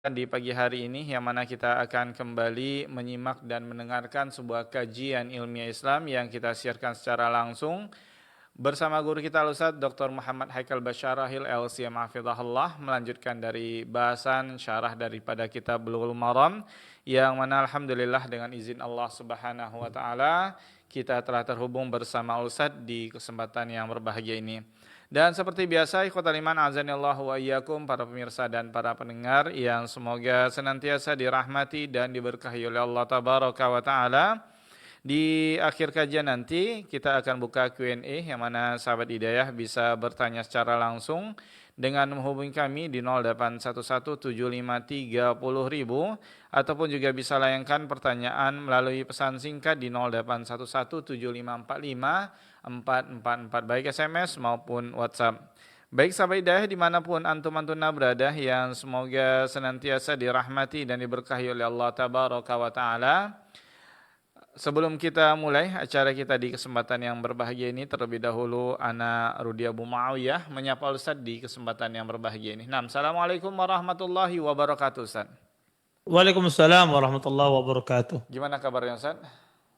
Di pagi hari ini yang mana kita akan kembali menyimak dan mendengarkan sebuah kajian ilmiah Islam yang kita siarkan secara langsung bersama guru kita Ustaz Dr. Muhammad Haikal Basyarahil LCM Hafizahullah, melanjutkan dari bahasan syarah daripada kitab Bulughul Maram yang mana alhamdulillah dengan izin Allah Subhanahu wa taala kita telah terhubung bersama Ustaz di kesempatan yang berbahagia ini. Dan seperti biasa, ikhwatal iman azanillahu wa iyyakum, para pemirsa dan para pendengar yang semoga senantiasa dirahmati dan diberkahi oleh Allah tabaraka wa taala. Di akhir kajian nanti kita akan buka Q&A yang mana sahabat hidayah bisa bertanya secara langsung dengan menghubungi kami di 08117530.000 ataupun juga bisa layangkan pertanyaan melalui pesan singkat di 0811754544 baik SMS maupun WhatsApp. Baik sahabat hidayah dimanapun antum-antuna berada yang semoga senantiasa dirahmati dan diberkahi oleh Allah tabaraka wa ta'ala. Sebelum kita mulai acara kita di kesempatan yang berbahagia ini, terlebih dahulu Ana Rudi Abu Muawiyah menyapa Ustaz di kesempatan yang berbahagia ini. Nah, Assalamualaikum warahmatullahi wabarakatuh Ustaz. Waalaikumsalam warahmatullahi wabarakatuh. Gimana kabarnya Ustaz?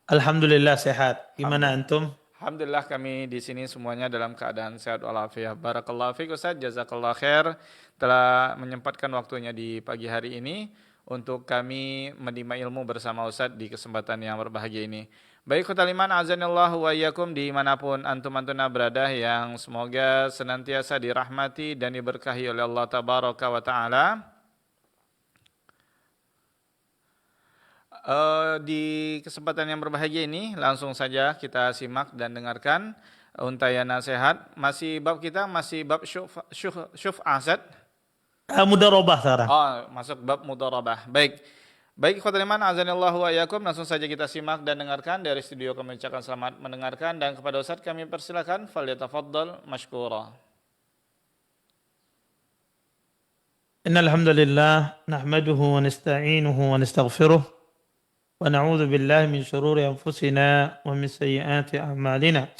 Alhamdulillah sehat. Gimana Alhamdulillah. antum? Alhamdulillah kami di sini semuanya dalam keadaan sehat walafiat. Barakallahu fiik Ustaz, jazakallahu khair telah menyempatkan waktunya di pagi hari ini untuk kami menimba ilmu bersama Ustaz di kesempatan yang berbahagia ini. Baik khotaliman azanillahu wa iyyakum dimanapun antum-antuna berada yang semoga senantiasa dirahmati dan diberkahi oleh Allah tabaraka wa ta'ala. Di kesempatan yang berbahagia ini langsung saja kita simak dan dengarkan untayan nasihat. Masih bab syuf asad. Mudarabah sekarang. Oh, masuk bab mudharabah. Baik. Baik ikhwatul iman azanillahu wa iyyakum, langsung saja kita simak dan dengarkan. Dari studio kami ucapkan selamat mendengarkan dan kepada Ustaz kami persilakan falyatafaddal mashkura. Innal hamdalillah nahmaduhu wa nasta'inuhu wa nastaghfiruh wa na'udzu billahi min shururi anfusina wa min sayyiati a'malina.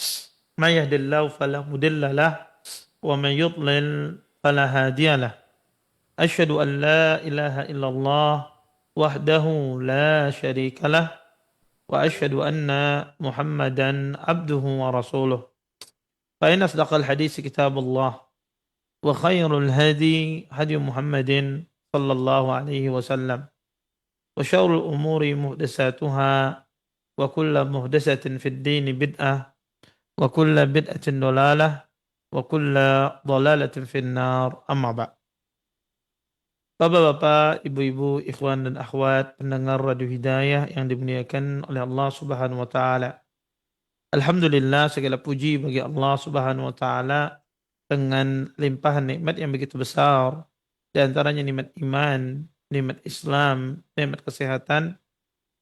May yahdihillahu fala mudilla lahu wa man yudlil fala hadiya lahu. Asyhadu an la ilaha illallah wahdahu la syarika lahu wa asyhadu anna Muhammadan abduhu wa rasuluh. Fa inna asdaqal hadits kitabullah wa khairul hadi hadi Muhammadin sallallahu alaihi wasallam wa syarrul umuri muhdatsatuha wa kullu muhdatsatin fid din bid'ah wa kullu bid'atin dalalah wa kullu dalalatin fin nar amma ba'd. Bapak-bapak, ibu-ibu, ikhwan dan akhwat pendengar Radio Hidayah yang dimuliakan oleh Allah Subhanahu wa taala. Alhamdulillah, segala puji bagi Allah Subhanahu wa taala dengan limpahan nikmat yang begitu besar, di antaranya nikmat iman, nikmat Islam, nikmat kesehatan,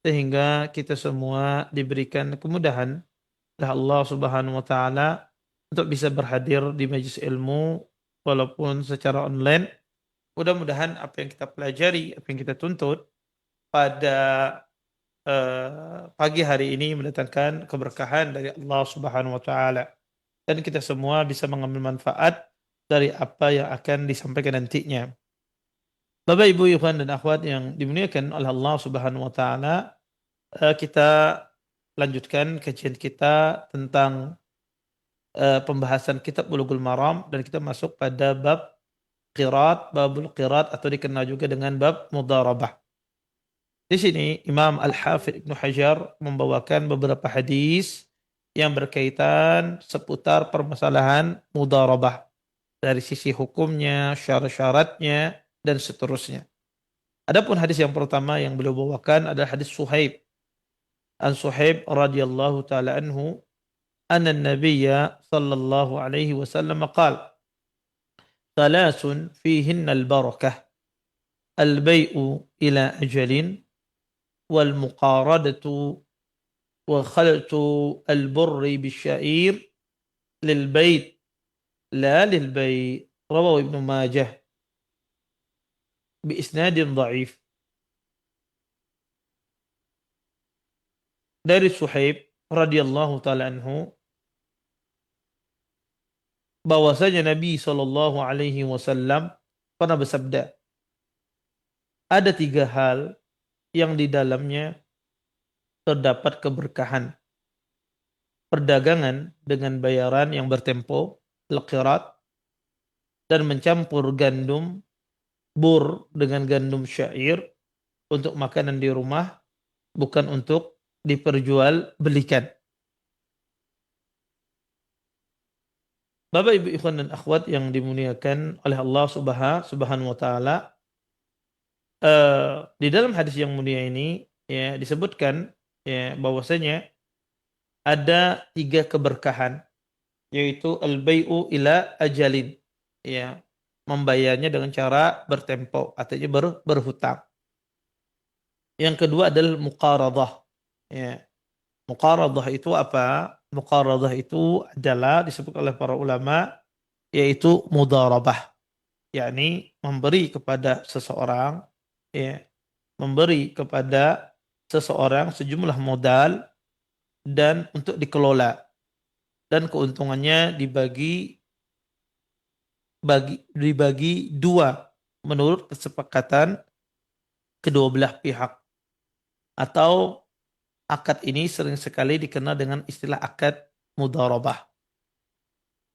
sehingga kita semua diberikan kemudahan oleh Allah Subhanahu wa taala untuk bisa berhadir di majelis ilmu walaupun secara online. Mudah-mudahan apa yang kita pelajari, apa yang kita tuntut pada pagi hari ini mendatangkan keberkahan dari Allah Subhanahu wa taala dan kita semua bisa mengambil manfaat dari apa yang akan disampaikan nantinya. Bapak, Ibu, ikhwan dan akhwat yang dimuliakan oleh Allah Subhanahu wa taala, kita lanjutkan kajian kita tentang pembahasan kitab Bulughul Maram dan kita masuk pada bab babul qirat atau dikenal juga dengan bab mudharabah. Di sini Imam Al-Hafidz Ibnu Hajar membawakan beberapa hadis yang berkaitan seputar permasalahan mudharabah dari sisi hukumnya, syarat-syaratnya dan seterusnya. Adapun hadis yang pertama yang beliau bawakan adalah hadis Suhaib. An Suhaib radhiyallahu taala anhu, anna an-nabiyya sallallahu alaihi wasallam qala: ثلاث فيهن البركة البيء إلى أجل والمقاردة وخلط البر بالشعير للبيت لا للبيع رواه ابن ماجه بإسناد ضعيف. Dari Suhaib radhiyallahu taala anhu bahwasanya Nabi Shallallahu alaihi wasallam pernah bersabda, ada 3 hal yang di dalamnya terdapat keberkahan. Perdagangan dengan bayaran yang bertempo, al-qirat, dan mencampur gandum bur dengan gandum syair untuk makanan di rumah, bukan untuk diperjualbelikan. Bapak Ibu ikhwan dan akhwat yang dimuliakan oleh Allah Subhanahu wa taala, di dalam hadis yang mulia ini ya disebutkan ya bahwasanya ada 3 keberkahan, yaitu al-bai'u ila ajalin, ya, membayarnya dengan cara bertempo, artinya berhutang. Yang kedua adalah muqaradah. Ya, muqaradah itu apa? Muqaradah itu adalah disebut oleh para ulama yaitu mudharabah, yakni memberi kepada seseorang, ya, memberi kepada seseorang sejumlah modal dan untuk dikelola, dan keuntungannya dibagi dua menurut kesepakatan kedua belah pihak, atau akad ini sering sekali dikenal dengan istilah akad mudharabah.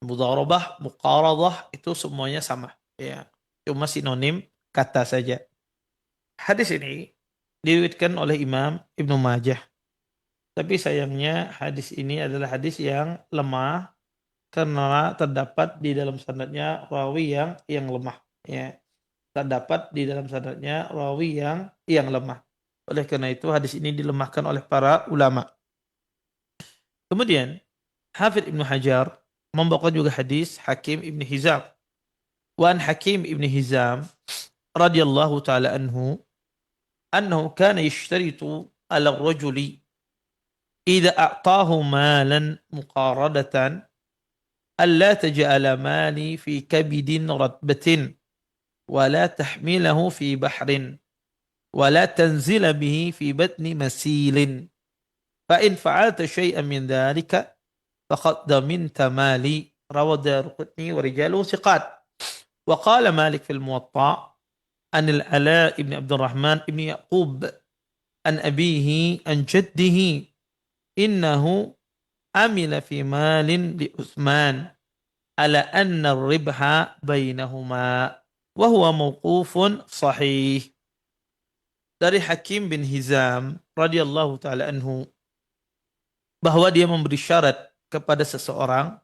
Mudharabah, muqaradah itu semuanya sama, ya. Cuma sinonim kata saja. Hadis ini diriwayatkan oleh Imam Ibnu Majah. Tapi sayangnya hadis ini adalah hadis yang lemah karena terdapat di dalam sanadnya rawi yang lemah, ya. Terdapat di dalam sanadnya rawi yang lemah. Oleh karena itu hadis ini dilemahkan oleh para ulama. Kemudian Hafidz Ibnu Hajar membawakan juga hadis Hakim Ibn Hizam. Wa an Hakim Ibn Hizam radhiyallahu taala anhu annahu kana yashtaritu ala ar-rajuli idza a'tahu malan muqaradatan alla taj'ala mali fi kabidin ratbatin wa la tahmilahu fi bahrin wa la tanzila bihi fi batni masilin fa in fa'alta syai'an min dhalika faqad daminta mali rawahu Daraqutni wa rijaluhu thiqat. Wa qala Malik fil Muwatta' an al-Ala ibn Abdurrahman ibn Yaqub an abihi an jaddihi innahu amila fi malin li Uthman ala anna ar-ribha bainahuma wa huwa mawqufun sahih. Dari Hakim bin Hizam radhiyallahu taala anhu bahwa dia memberi syarat kepada seseorang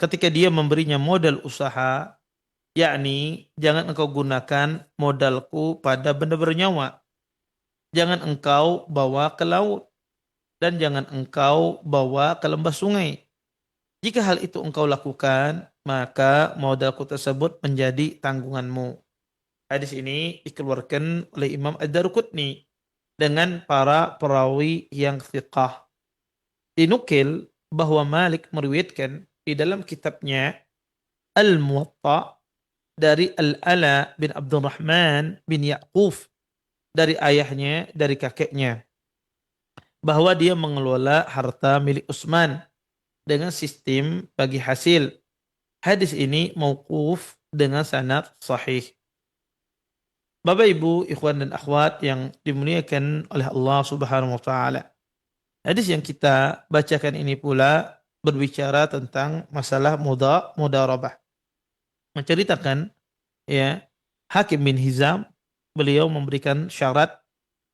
ketika dia memberinya modal usaha, yakni jangan engkau gunakan modalku pada benda bernyawa, jangan engkau bawa ke laut, dan jangan engkau bawa ke lembah sungai. Jika hal itu engkau lakukan, maka modalku tersebut menjadi tanggunganmu. Hadis ini dikeluarkan oleh Imam Ad-Daraqutni dengan para perawi yang thiqah. Dinukil bahwa Malik meriwayatkan di dalam kitabnya Al-Muwatta dari Al-Ala bin Abdurrahman bin Yaqub dari ayahnya, dari kakeknya, bahwa dia mengelola harta milik Utsman dengan sistem bagi hasil. Hadis ini mauquf dengan sanad sahih. Bapak Ibu, ikhwan dan akhwat yang dimuliakan oleh Allah Subhanahu wa taala. Hadis yang kita bacakan ini pula berbicara tentang masalah mudharabah. Menceritakan ya Hakim bin Hizam, beliau memberikan syarat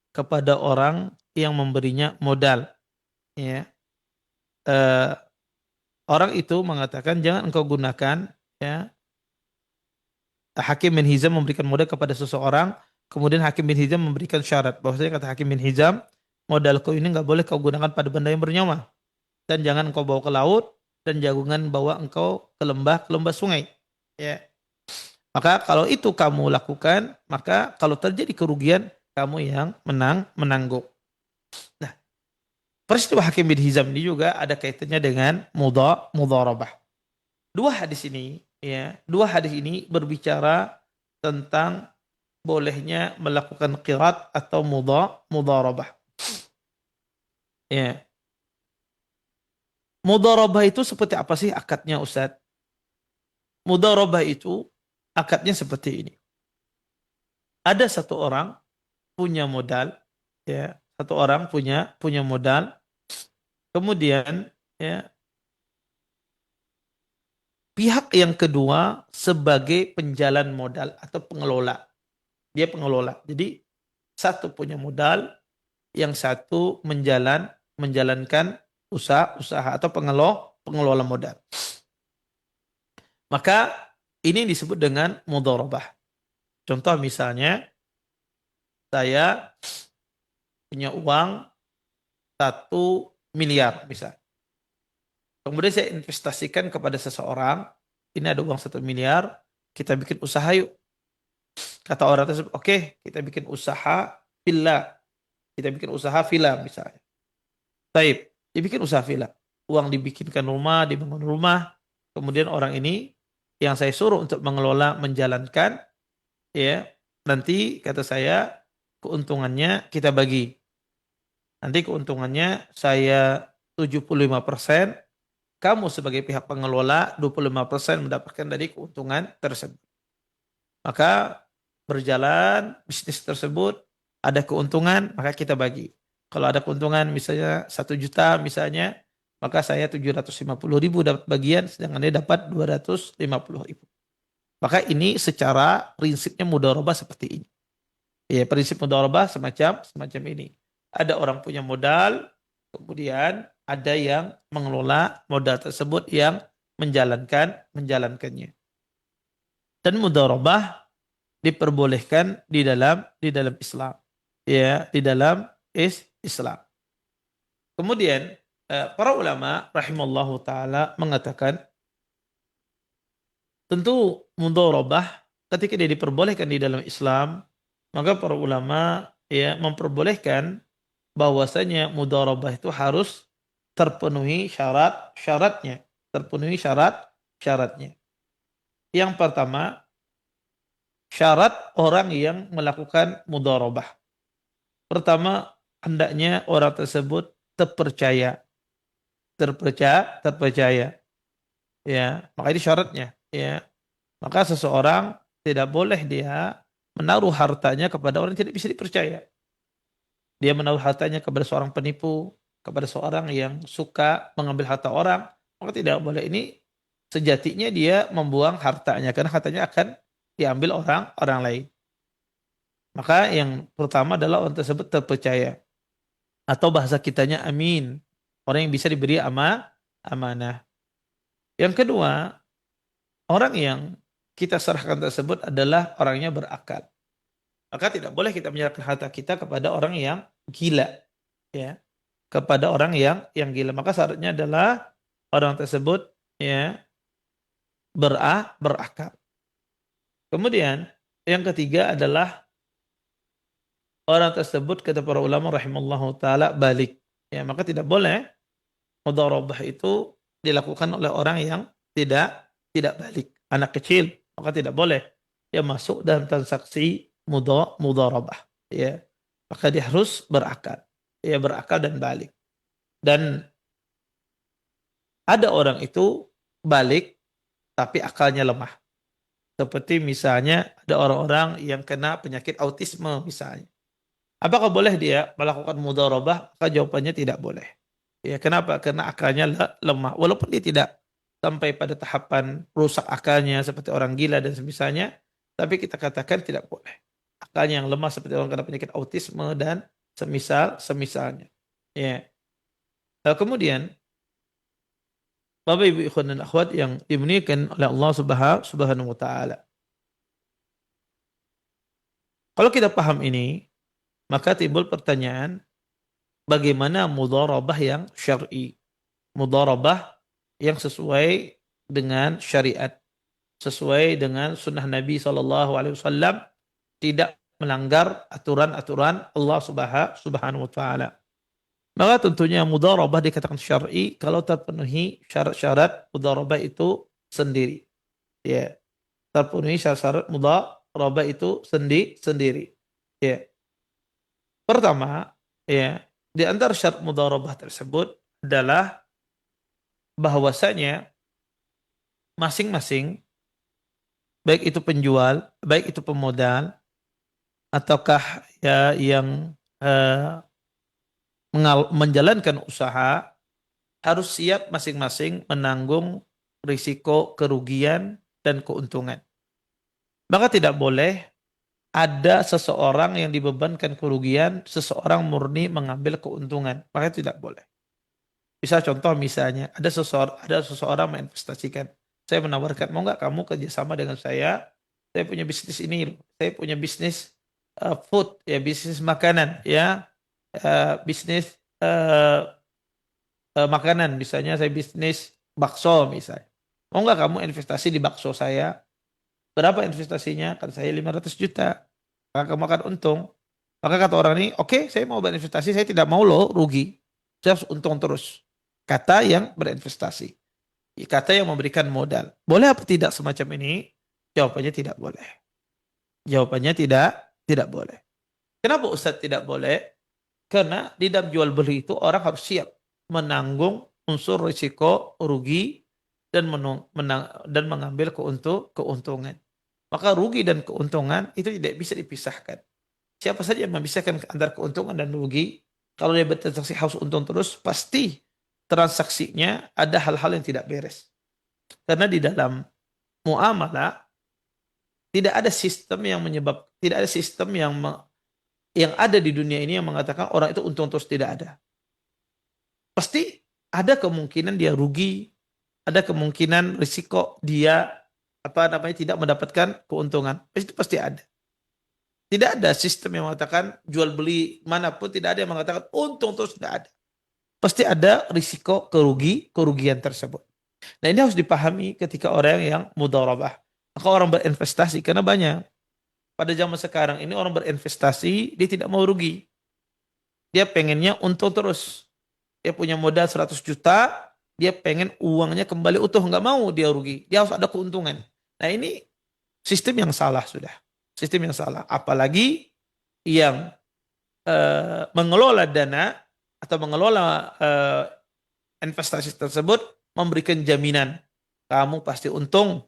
kepada orang yang memberinya modal, ya. Orang itu mengatakan jangan engkau gunakan, ya. Hakim bin Hizam memberikan modal kepada seseorang, kemudian Hakim bin Hizam memberikan syarat bahwasanya kata Hakim bin Hizam, modalku ini enggak boleh kau gunakan pada benda yang bernyawa, dan jangan engkau bawa ke laut, dan jangan bawa engkau ke lembah sungai, ya. Maka kalau itu kamu lakukan, maka kalau terjadi kerugian, kamu yang menanggung. Nah, peristiwa Hakim bin Hizam ini juga ada kaitannya dengan mudharabah. Dua hadis ini berbicara tentang bolehnya melakukan qirat atau mudharabah. Ya. Mudharabah itu seperti apa sih akadnya, Ustaz? Mudharabah itu akadnya seperti ini. ada satu orang punya modal, ya, satu orang punya modal, kemudian ya pihak yang kedua sebagai penjalan modal atau pengelola. Dia pengelola. Jadi satu punya modal, yang satu menjalankan usaha atau pengelola modal. Maka ini disebut dengan mudharabah. Contoh misalnya saya punya uang 1 miliar misalnya. Kemudian saya investasikan kepada seseorang, ini ada uang 1 miliar, kita bikin usaha yuk. Kata orang tersebut, oke, kita bikin usaha villa. Kita bikin usaha villa misalnya. Taib, dibikin usaha villa. Uang dibikinkan rumah, dibangun rumah. Kemudian orang ini yang saya suruh untuk mengelola, menjalankan, ya, nanti kata saya keuntungannya kita bagi. Nanti keuntungannya saya 75%, kamu sebagai pihak pengelola 25% mendapatkan dari keuntungan tersebut. Maka berjalan bisnis tersebut, ada keuntungan, maka kita bagi. Kalau ada keuntungan misalnya 1 juta misalnya, maka saya 750.000 dapat bagian, sedangkan dia dapat 250.000. Maka ini secara prinsipnya mudharabah seperti ini. Ya, prinsip mudharabah semacam ini. Ada orang punya modal, kemudian ada yang mengelola modal tersebut yang menjalankannya. Dan mudharabah diperbolehkan di dalam Islam. Ya, di dalam Islam. Kemudian para ulama rahimallahu taala mengatakan tentu mudharabah ketika dia diperbolehkan di dalam Islam, maka para ulama ya memperbolehkan bahwasanya mudharabah itu harus terpenuhi syaratnya, terpenuhi syaratnya. Yang pertama, syarat orang yang melakukan mudharabah. Pertama, hendaknya orang tersebut terpercaya. Ya, maka ini syaratnya, ya. Maka seseorang tidak boleh dia menaruh hartanya kepada orang yang tidak bisa dipercaya. Dia menaruh hartanya kepada seorang penipu, kepada seorang yang suka mengambil harta orang, maka tidak boleh. Ini sejatinya dia membuang hartanya, karena hartanya akan diambil orang lain. Maka yang pertama adalah orang tersebut terpercaya. Atau bahasa kitanya amin. Orang yang bisa diberi amanah. Yang kedua, orang yang kita serahkan tersebut adalah orangnya berakal. Maka tidak boleh kita menyerahkan harta kita kepada orang yang gila. Ya, kepada orang yang gila. Maka syaratnya adalah orang tersebut ya berakal. Kemudian yang ketiga adalah orang tersebut kata para ulama rahimallahu taala balik. Ya, maka tidak boleh mudharabah itu dilakukan oleh orang yang tidak balik, anak kecil, maka tidak boleh dia masuk dalam transaksi mudharabah. Ya, maka dia harus berakal. Ya, berakal dan balik. Dan ada orang itu balik tapi akalnya lemah. Seperti misalnya ada orang-orang yang kena penyakit autisme misalnya. Apakah boleh dia melakukan mudharabah? Maka jawabannya tidak boleh. Ya, kenapa? Karena akalnya lemah. Walaupun dia tidak sampai pada tahapan rusak akalnya seperti orang gila dan semisalnya, tapi kita katakan tidak boleh. Akalnya yang lemah seperti orang kena penyakit autisme dan semisalnya. Ya. Lalu kemudian Bapak Ibu ikhwan dan akhwat yang dimuliakan oleh Allah Subhanahu wa taala. Kalau kita paham ini, maka timbul pertanyaan, bagaimana mudharabah yang syar'i? Mudharabah yang sesuai dengan syariat, sesuai dengan sunnah Nabi SAW, tidak melanggar aturan-aturan Allah Subhanahu wa taala. Maka tentunya mudharabah dikatakan syar'i kalau terpenuhi syarat-syarat mudharabah itu sendiri. Ya, terpenuhi syarat mudharabah itu sendiri. Ya. Pertama, ya, di antara syarat mudharabah tersebut adalah bahwasanya masing-masing, baik itu penjual, baik itu pemodal, ataukah ya yang eh, menjalankan usaha harus siap masing-masing menanggung risiko kerugian dan keuntungan. Maka tidak boleh ada seseorang yang dibebankan kerugian, seseorang murni mengambil keuntungan. Maka tidak boleh. Bisa contoh misalnya, ada seseorang menginvestasikan. Saya menawarkan, mau nggak kamu kerjasama dengan saya punya bisnis ini, saya punya bisnis food, ya bisnis makanan, ya bisnis makanan, misalnya saya bisnis bakso misalnya. Mau nggak kamu investasi di bakso saya? Berapa investasinya? Kan saya 500 juta. Maka kamu akan untung. Maka kata orang ini, oke, saya mau berinvestasi, saya tidak mau loh rugi. Saya harus untung terus. Kata yang berinvestasi. Kata yang memberikan modal. Boleh apa tidak semacam ini? Jawabannya tidak boleh. Jawabannya tidak boleh. Kenapa Ustadz tidak boleh? Karena di dalam jual beli itu orang harus siap menanggung unsur risiko rugi dan dan mengambil keuntungan. Maka rugi dan keuntungan itu tidak bisa dipisahkan. Siapa saja yang memisahkan antara keuntungan dan rugi, kalau dia bertransaksi harus untung terus, pasti transaksinya ada hal-hal yang tidak beres. Karena di dalam muamalah tidak ada sistem yang tidak ada sistem yang ada di dunia ini yang mengatakan orang itu untung terus, tidak ada. Pasti ada kemungkinan dia rugi, ada kemungkinan risiko dia tidak mendapatkan keuntungan. Itu pasti ada. Tidak ada sistem yang mengatakan jual beli manapun, tidak ada yang mengatakan untung terus, tidak ada. Pasti ada risiko kerugian tersebut. Nah, ini harus dipahami ketika orang yang mudharabah. Maka orang berinvestasi, karena banyak pada zaman sekarang ini orang berinvestasi dia tidak mau rugi. Dia pengennya untung terus. Dia punya modal 100 juta, dia pengen uangnya kembali utuh, nggak mau dia rugi. Dia harus ada keuntungan. Nah, ini sistem yang salah sudah. Sistem yang salah. Apalagi yang mengelola dana atau mengelola investasi tersebut memberikan jaminan. Kamu pasti untung.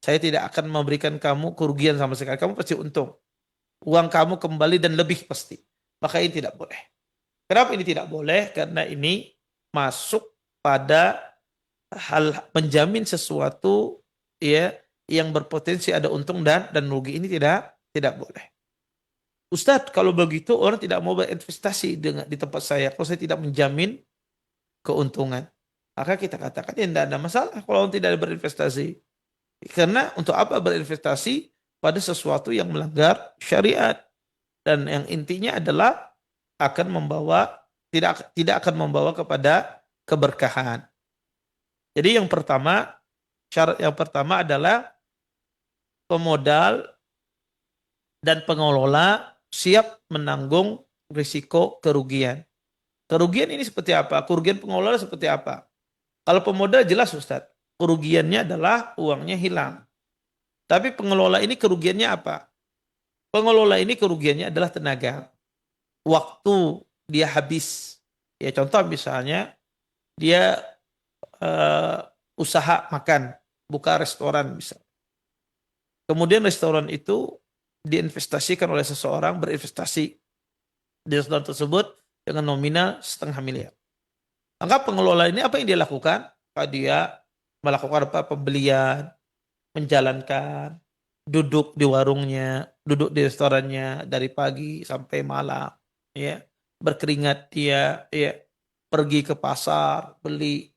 Saya tidak akan memberikan kamu kerugian sama sekali. Kamu pasti untung. Uang kamu kembali dan lebih pasti. Maka ini tidak boleh. Kenapa ini tidak boleh? Karena ini masuk pada hal menjamin sesuatu ya yang berpotensi ada untung dan rugi. Ini tidak boleh. Ustadz, kalau begitu orang tidak mau berinvestasi di tempat saya kalau saya tidak menjamin keuntungan. Maka kita katakan ya tidak ada masalah kalau orang tidak berinvestasi. Karena untuk apa berinvestasi pada sesuatu yang melanggar syariat, dan yang intinya adalah akan membawa tidak akan membawa kepada keberkahan. Jadi syarat yang pertama adalah pemodal dan pengelola siap menanggung risiko kerugian. Kerugian ini seperti apa? Kerugian pengelola seperti apa? Kalau pemodal jelas Ustadz, kerugiannya adalah uangnya hilang. Tapi pengelola ini kerugiannya apa? Pengelola ini kerugiannya adalah tenaga. Waktu dia habis. Ya contoh misalnya dia usaha makan, buka restoran misalnya. Kemudian restoran itu diinvestasikan oleh seseorang, berinvestasi di restoran tersebut dengan nominal 500.000.000. Maka pengelola ini apa yang dia lakukan? Dia melakukan pembelian, menjalankan, duduk di warungnya, duduk di restorannya dari pagi sampai malam, ya, berkeringat dia, ya, pergi ke pasar, beli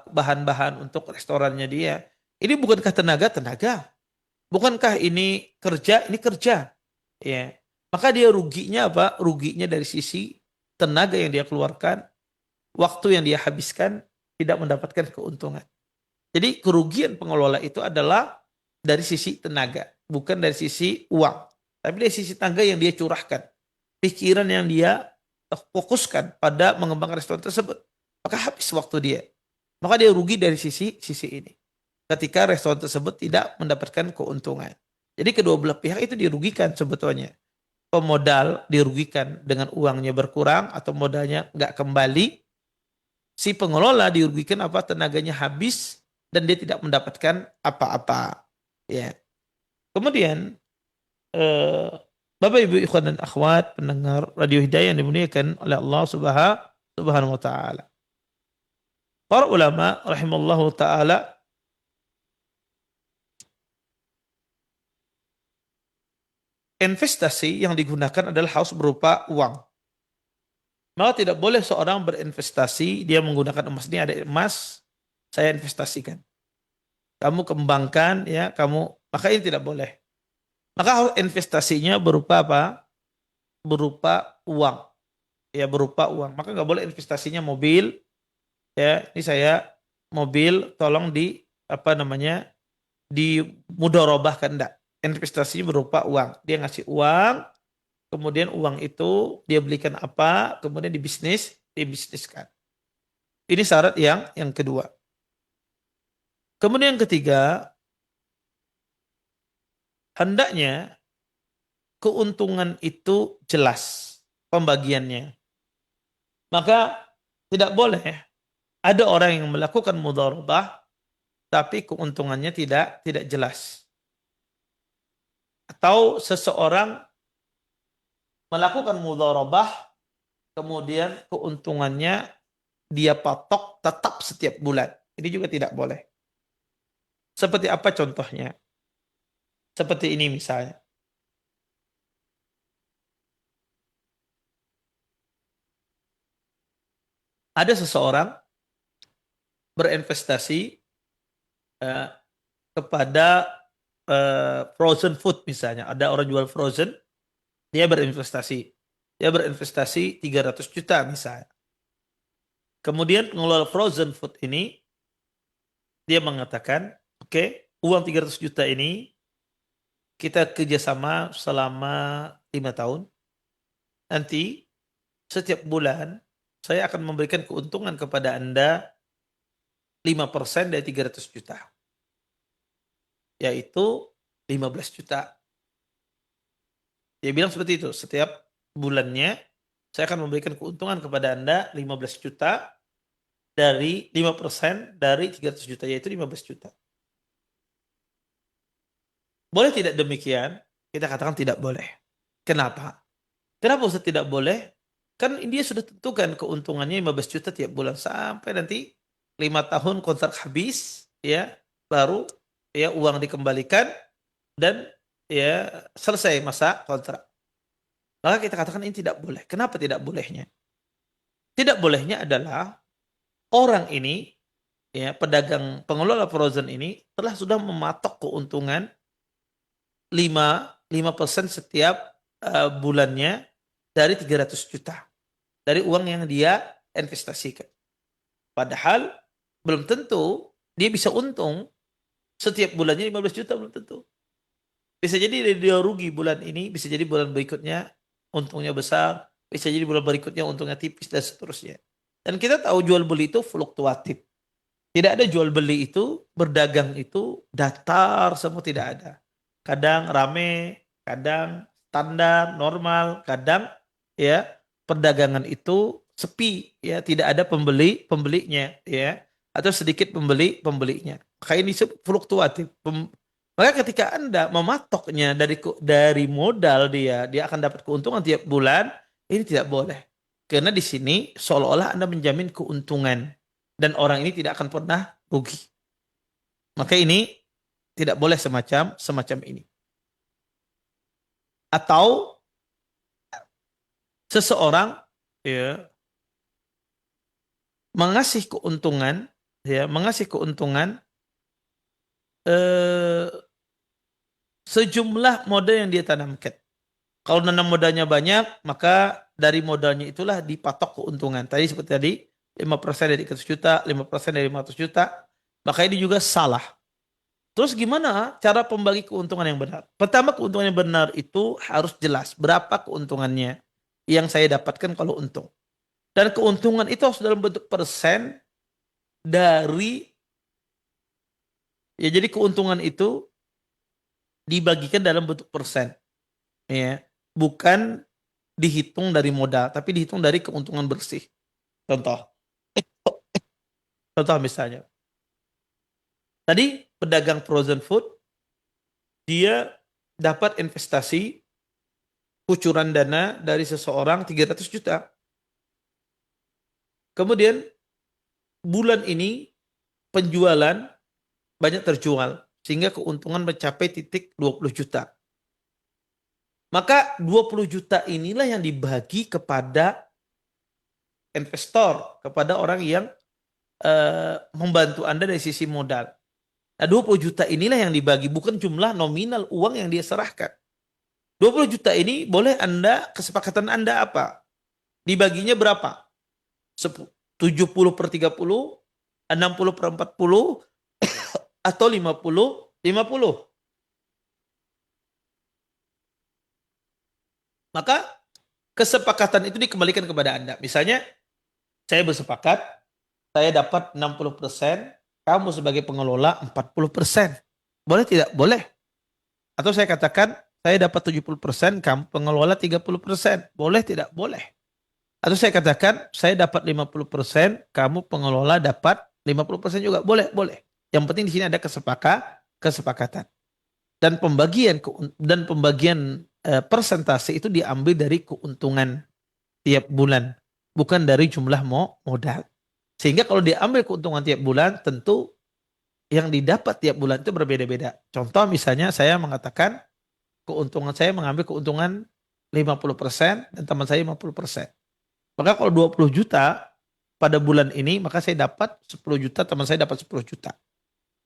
bahan-bahan untuk restorannya dia. Ini bukankah tenaga? Bukankah ini kerja? Ya. Maka dia ruginya apa? Ruginya dari sisi tenaga yang dia keluarkan, waktu yang dia habiskan, tidak mendapatkan keuntungan. Jadi kerugian pengelola itu adalah dari sisi tenaga, bukan dari sisi uang. Tapi dari sisi tenaga yang dia curahkan, pikiran yang dia fokuskan pada mengembangkan restoran tersebut. Maka habis waktu dia. Maka dia rugi dari sisi ini. Ketika restoran tersebut tidak mendapatkan keuntungan. Jadi kedua belah pihak itu dirugikan sebetulnya. Pemodal dirugikan dengan uangnya berkurang atau modalnya nggak kembali. Si pengelola dirugikan apa? Tenaganya habis dan dia tidak mendapatkan apa-apa. Ya. Kemudian eh, Bapak Ibu ikhwan dan akhwat pendengar Radio Hidayah yang dimuliakan oleh Allah Subhanahu wa taala. Para ulama rahimallahu taala investasi yang digunakan adalah harus berupa uang. Maka tidak boleh seorang berinvestasi dia menggunakan emas, ini ada emas saya investasikan. Kamu kembangkan ya, maka ini tidak boleh. Maka harus investasinya berupa apa? Berupa uang. Ya berupa uang. Maka nggak boleh investasinya mobil. Ya, ini saya mobil tolong dimudorobahkan, enggak. Investasinya berupa uang. Dia ngasih uang, kemudian uang itu dia belikan apa, kemudian dibisniskan. Ini syarat yang kedua. Kemudian yang ketiga, hendaknya keuntungan itu jelas pembagiannya. Maka tidak boleh ada orang yang melakukan mudharabah tapi keuntungannya tidak jelas. Atau seseorang melakukan mudharabah kemudian keuntungannya dia patok tetap setiap bulan. Ini juga tidak boleh. Seperti apa contohnya? Seperti ini misalnya. Ada seseorang berinvestasi eh, kepada frozen food misalnya. Ada orang jual frozen, dia berinvestasi. Dia berinvestasi 300 juta misalnya. Kemudian pengelola frozen food ini, dia mengatakan, oke, uang 300 juta ini kita kerjasama selama 5 tahun. Nanti setiap bulan saya akan memberikan keuntungan kepada Anda 5% dari 300 juta. Yaitu 15 juta. Dia bilang seperti itu, setiap bulannya saya akan memberikan keuntungan kepada Anda 15 juta dari 5% dari 300 juta, yaitu 15 juta. Boleh tidak demikian? Kita katakan tidak boleh. Kenapa? Kenapa Ustaz tidak boleh? Kan dia sudah tentukan keuntungannya 15 juta tiap bulan sampai nanti 5 tahun kontrak habis, ya, baru ya uang dikembalikan dan ya selesai masa kontrak. Maka kita katakan ini tidak boleh. Kenapa tidak bolehnya? Tidak bolehnya adalah orang ini, ya pedagang pengelola frozen ini telah sudah mematok keuntungan 5% setiap bulannya dari 300 juta. Dari uang yang dia investasikan. Padahal belum tentu dia bisa untung setiap bulannya 15 juta, belum tentu. Bisa jadi dia rugi bulan ini, bisa jadi bulan berikutnya untungnya besar, bisa jadi bulan berikutnya untungnya tipis dan seterusnya. Dan kita tahu jual beli itu fluktuatif. Tidak ada jual beli itu, berdagang itu datar semua, tidak ada. Kadang rame, kadang standar, normal, kadang ya perdagangan itu sepi, ya tidak ada pembelinya, ya atau sedikit pembelinya. Maka ini fluktuatif. Maka ketika Anda mematoknya dari modal dia akan dapat keuntungan tiap bulan, ini tidak boleh. Karena di sini seolah-olah Anda menjamin keuntungan dan orang ini tidak akan pernah rugi. Maka ini tidak boleh semacam ini. Atau seseorang ya mengasih keuntungan eh, sejumlah modal yang dia tanamkan. Kalau nanam modalnya banyak, maka dari modalnya itulah dipatok keuntungan. Tadi seperti tadi 5% dari 100 juta, 5% dari 500 juta, maka ini juga salah. Terus gimana cara pembagi keuntungan yang benar? Pertama, keuntungan yang benar itu harus jelas. Berapa keuntungannya yang saya dapatkan kalau untung. Dan keuntungan itu harus dalam bentuk persen dari, ya jadi keuntungan itu dibagikan dalam bentuk persen. Ya, bukan dihitung dari modal, tapi dihitung dari keuntungan bersih. Contoh misalnya. Tadi pedagang frozen food, dia dapat investasi kucuran dana dari seseorang 300 juta. Kemudian bulan ini penjualan banyak terjual sehingga keuntungan mencapai titik 20 juta. Maka 20 juta inilah yang dibagi kepada investor, kepada orang yang membantu Anda dari sisi modal. Nah, 20 juta inilah yang dibagi, bukan jumlah nominal uang yang dia serahkan. 20 juta ini boleh Anda, kesepakatan Anda apa? Dibaginya berapa? 70 per 30, 60 per 40, atau 50. Maka kesepakatan itu dikembalikan kepada Anda. Misalnya, saya bersepakat, saya dapat 60%, kamu sebagai pengelola 40%. Boleh tidak? Boleh. Atau saya katakan, saya dapat 70%, kamu pengelola 30%. Boleh tidak? Boleh. Atau saya katakan, saya dapat 50%, kamu pengelola dapat 50% juga. Boleh, boleh. Yang penting di sini ada kesepakatan. Dan pembagian persentase itu diambil dari keuntungan tiap bulan, bukan dari jumlah modal. Sehingga kalau diambil keuntungan tiap bulan, tentu yang didapat tiap bulan itu berbeda-beda. Contoh misalnya saya mengatakan keuntungan saya mengambil keuntungan 50% dan teman saya 50%. Maka kalau 20 juta pada bulan ini, maka saya dapat 10 juta, teman saya dapat 10 juta.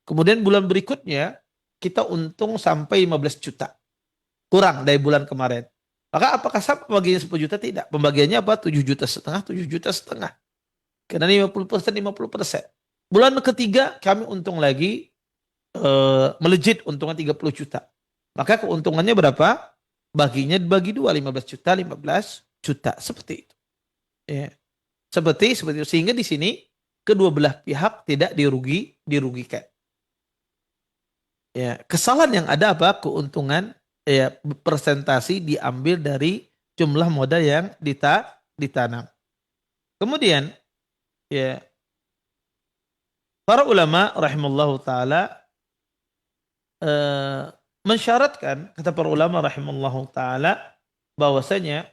Kemudian bulan berikutnya kita untung sampai 15 juta. Kurang dari bulan kemarin. Maka apakah sama pembagiannya 10 juta? Tidak. Pembagiannya apa? 7 juta setengah, 7 juta setengah. Karena 50%, 50%. Bulan ketiga kami untung lagi, melejit untungnya 30 juta. Maka keuntungannya berapa? Baginya dibagi 2, 15 juta, 15 juta. Seperti itu. Ya. Seperti itu. Sehingga di sini kedua belah pihak tidak dirugikan. Ya, kesalahan yang ada apa? Keuntungan ya presentasi diambil dari jumlah modal yang ditanam. Kemudian ya para ulama rahimallahu taala mensyaratkan, kata para ulama rahimallahu taala, bahwasanya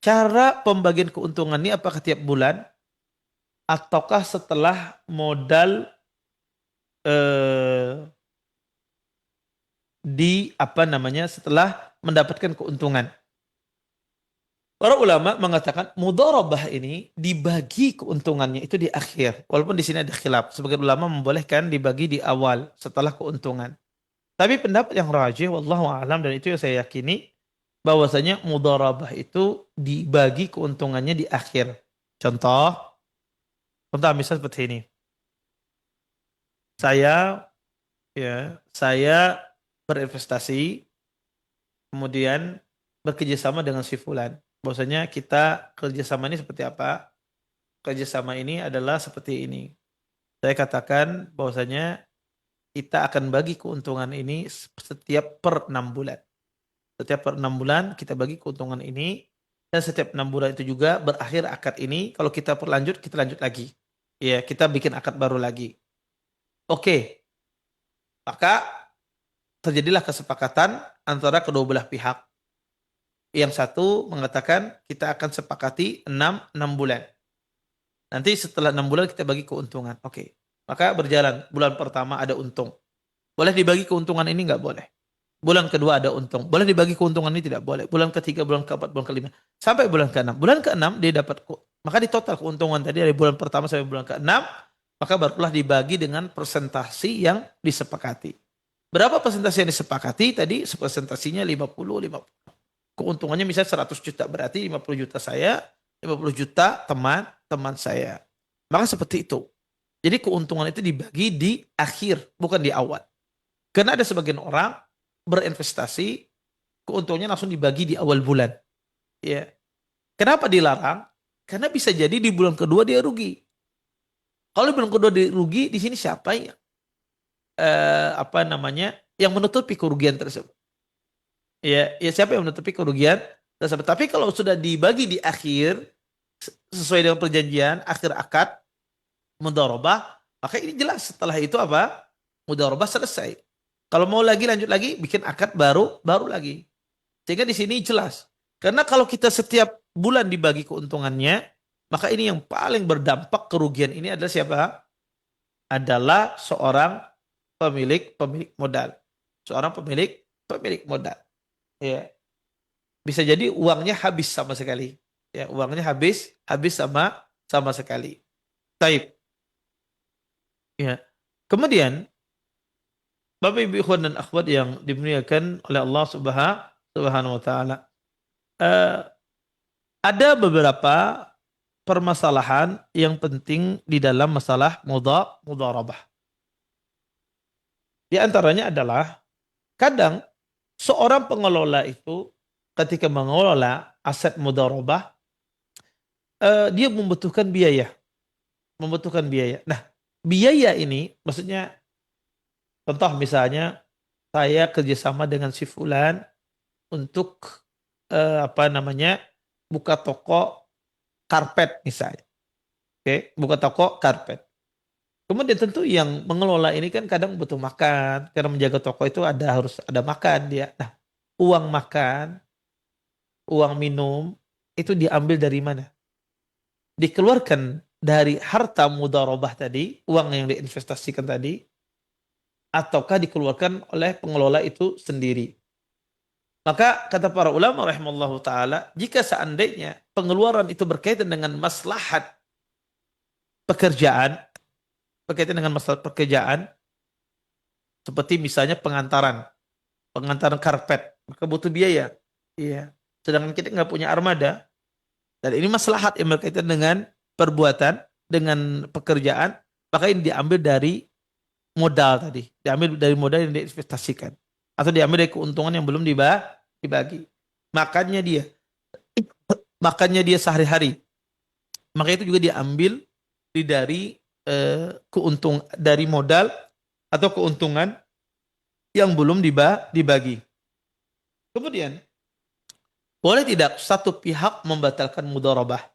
cara pembagian keuntungan ini apakah tiap bulan ataukah setelah modal setelah mendapatkan keuntungan. Para ulama mengatakan mudharabah ini dibagi keuntungannya itu di akhir. Walaupun di sini ada khilaf. Sebagian ulama membolehkan dibagi di awal setelah keuntungan. Tapi pendapat yang rajih wallahu a'lam, dan itu yang saya yakini, bahwasanya mudharabah itu dibagi keuntungannya di akhir. Contoh misal seperti ini. Saya berinvestasi, kemudian bekerjasama dengan si fulan. Bahwasanya kita kerjasama ini seperti apa? Kerjasama ini adalah seperti ini. Saya katakan bahwasanya kita akan bagi keuntungan ini setiap per 6 bulan. Setiap per 6 bulan kita bagi keuntungan ini, dan setiap 6 bulan itu juga berakhir akad ini. Kalau kita berlanjut, kita lanjut lagi. Ya, kita bikin akad baru lagi. Oke. Maka terjadilah kesepakatan antara kedua belah pihak. Yang satu mengatakan kita akan sepakati 6 bulan. Nanti setelah 6 bulan kita bagi keuntungan. Oke. Maka berjalan. Bulan pertama ada untung. Boleh dibagi keuntungan ini? Nggak boleh. Bulan kedua ada untung. Boleh dibagi keuntungan ini? Tidak boleh. Bulan ketiga, bulan keempat, bulan kelima. Sampai bulan ke-6. Bulan ke-6 dia dapat. Maka di total keuntungan tadi dari bulan pertama sampai bulan ke-6. Maka barulah dibagi dengan persentasi yang disepakati. Berapa persentase yang disepakati? Tadi persentasinya 50-50. Keuntungannya misalnya 100 juta, berarti 50 juta saya, 50 juta teman saya. Maka seperti itu. Jadi keuntungan itu dibagi di akhir, bukan di awal. Karena ada sebagian orang berinvestasi, keuntungannya langsung dibagi di awal bulan. Ya. Kenapa dilarang? Karena bisa jadi di bulan kedua dia rugi. Kalau di bulan kedua dia rugi, di sini siapa yang yang menutupi kerugian tersebut? Ya siapa yang menutupi kerugian tersebut? Tapi kalau sudah dibagi di akhir sesuai dengan perjanjian akhir akad mudharabah, maka ini jelas setelah itu apa? Mudharabah selesai. Kalau mau lagi lanjut lagi, bikin akad baru lagi. Sehingga di sini jelas. Karena kalau kita setiap bulan dibagi keuntungannya, maka ini yang paling berdampak kerugian ini adalah siapa? Adalah seorang pemilik modal. Seorang pemilik modal. Ya. Bisa jadi uangnya habis sama sekali. Ya, uangnya habis sama sekali. Taib. Ya. Kemudian Bapak Ibu ikhwan dan akhwat yang dimuliakan oleh Allah Subhanahu wa taala. Ada beberapa permasalahan yang penting di dalam masalah mudharabah. Di antaranya adalah kadang seorang pengelola itu ketika mengelola aset mudharabah dia membutuhkan biaya. Nah, biaya ini maksudnya contoh misalnya saya kerjasama dengan si fulan untuk buka toko karpet misalnya. Oke, buka toko karpet. Kemudian tentu yang mengelola ini kan kadang butuh makan, karena menjaga toko itu harus ada makan dia. Nah, uang makan, uang minum itu diambil dari mana? Dikeluarkan dari harta mudharabah tadi, uang yang diinvestasikan tadi, ataukah dikeluarkan oleh pengelola itu sendiri? Maka kata para ulama rahimallahu taala, jika seandainya pengeluaran itu berkaitan dengan maslahat pekerjaan, seperti misalnya pengantaran karpet, maka butuh biaya. Iya. Sedangkan kita nggak punya armada, dan ini maslahat yang berkaitan dengan perbuatan, dengan pekerjaan, maka ini diambil dari modal tadi, diambil dari modal yang diinvestasikan, atau diambil dari keuntungan yang belum dibagi. Makannya dia sehari-hari, maka itu juga diambil dari dari modal atau keuntungan yang belum dibagi. Kemudian, boleh tidak satu pihak membatalkan mudharabah?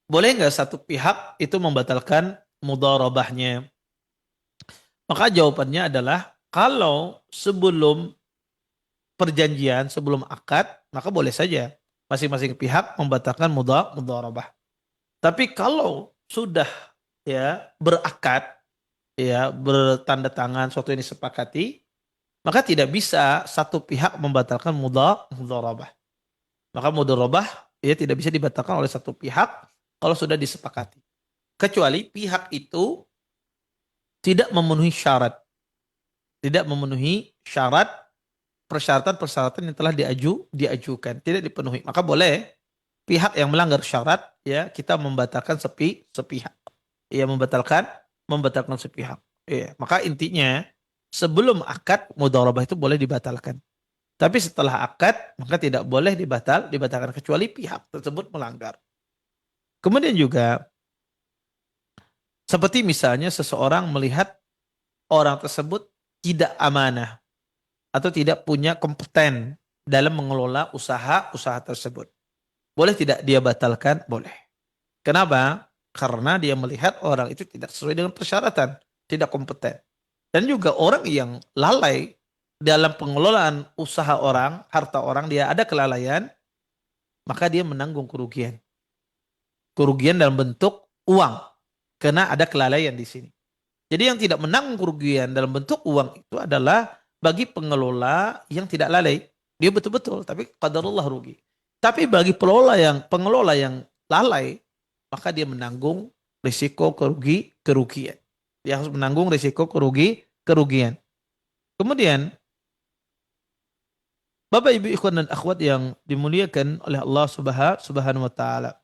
Boleh nggak satu pihak itu membatalkan mudharabahnya? Maka jawabannya adalah kalau sebelum perjanjian, sebelum akad, maka boleh saja masing-masing pihak membatalkan mudharabah. Tapi kalau sudah ya berakad, ya bertanda tangan suatu yang disepakati, maka tidak bisa satu pihak membatalkan mudharabah. Maka mudharabah ya tidak bisa dibatalkan oleh satu pihak kalau sudah disepakati. Kecuali pihak itu tidak memenuhi syarat. Tidak memenuhi persyaratan yang telah diajukan. Tidak dipenuhi. Maka boleh pihak yang melanggar syarat, ya kita membatalkan sepihak. Ya membatalkan sepihak. Ya, maka intinya sebelum akad mudharabah itu boleh dibatalkan. Tapi setelah akad maka tidak boleh dibatalkan kecuali pihak tersebut melanggar. Kemudian juga seperti misalnya seseorang melihat orang tersebut tidak amanah atau tidak punya kompeten dalam mengelola usaha tersebut. Boleh tidak dia batalkan? Boleh. Kenapa? Karena dia melihat orang itu tidak sesuai dengan persyaratan, tidak kompeten. Dan juga orang yang lalai dalam pengelolaan usaha orang, harta orang, dia ada kelalaian, maka dia menanggung kerugian. Kerugian dalam bentuk uang, karena ada kelalaian di sini. Jadi yang tidak menanggung kerugian dalam bentuk uang itu adalah bagi pengelola yang tidak lalai. Dia betul-betul, tapi qadarullah rugi. Tapi bagi pengelola yang lalai, maka dia menanggung risiko kerugian. Dia harus menanggung risiko kerugian. Kemudian, Bapak Ibu ikhwan dan akhwat yang dimuliakan oleh Allah Subhanahu wa taala.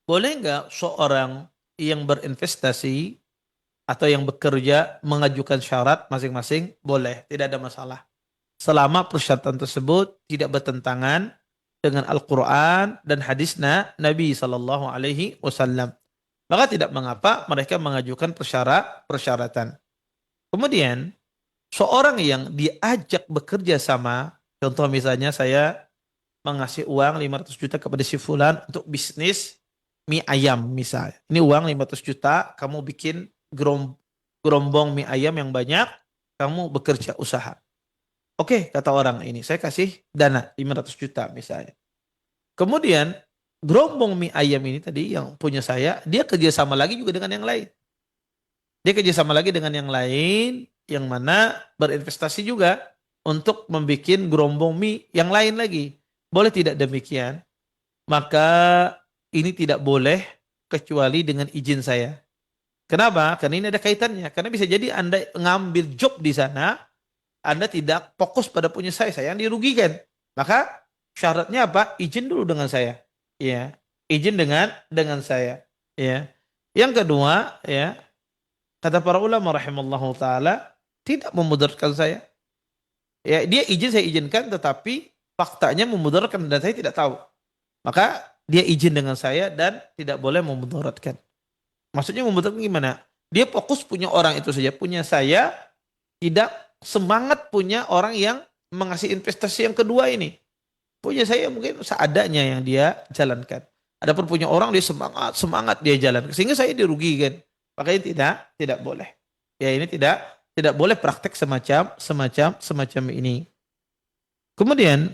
Boleh enggak seorang yang berinvestasi atau yang bekerja mengajukan syarat masing-masing? Boleh, tidak ada masalah. Selama persyaratan tersebut tidak bertentangan dengan Al-Quran dan hadisnya Nabi SAW. Maka tidak mengapa mereka mengajukan persyaratan. Kemudian, seorang yang diajak bekerja sama, contoh misalnya saya mengasih uang 500 juta kepada si fulan untuk bisnis mie ayam misalnya. Ini uang 500 juta, kamu bikin gerombong mie ayam yang banyak, kamu bekerja usaha. Oke, kata orang ini, saya kasih dana 500 juta misalnya. Kemudian gerombong mie ayam ini tadi yang punya saya, dia kerjasama lagi juga dengan yang lain. Dia kerjasama lagi dengan yang lain, yang mana berinvestasi juga untuk membuat gerombong mie yang lain lagi. Boleh tidak demikian? Maka ini tidak boleh kecuali dengan izin saya. Kenapa? Karena ini ada kaitannya. Karena bisa jadi Anda ngambil job di sana, Anda tidak fokus pada punya saya yang dirugikan. Maka syaratnya apa? Izin dulu dengan saya. Ya, izin dengan saya. Ya. Yang kedua, ya, kata para ulama rahimallahu taala tidak memudaratkan saya. Ya, dia izin saya izinkan tetapi faktanya memudaratkan dan saya tidak tahu. Maka dia izin dengan saya dan tidak boleh memudaratkan. Maksudnya memudaratkan gimana? Dia fokus punya orang itu saja, punya saya, tidak semangat punya orang yang mengasih investasi yang kedua ini. Punya saya mungkin seadanya yang dia jalankan. Adapun punya orang dia semangat dia jalankan sehingga saya dirugikan. Makanya tidak boleh. Ya ini tidak boleh praktek semacam ini. Kemudian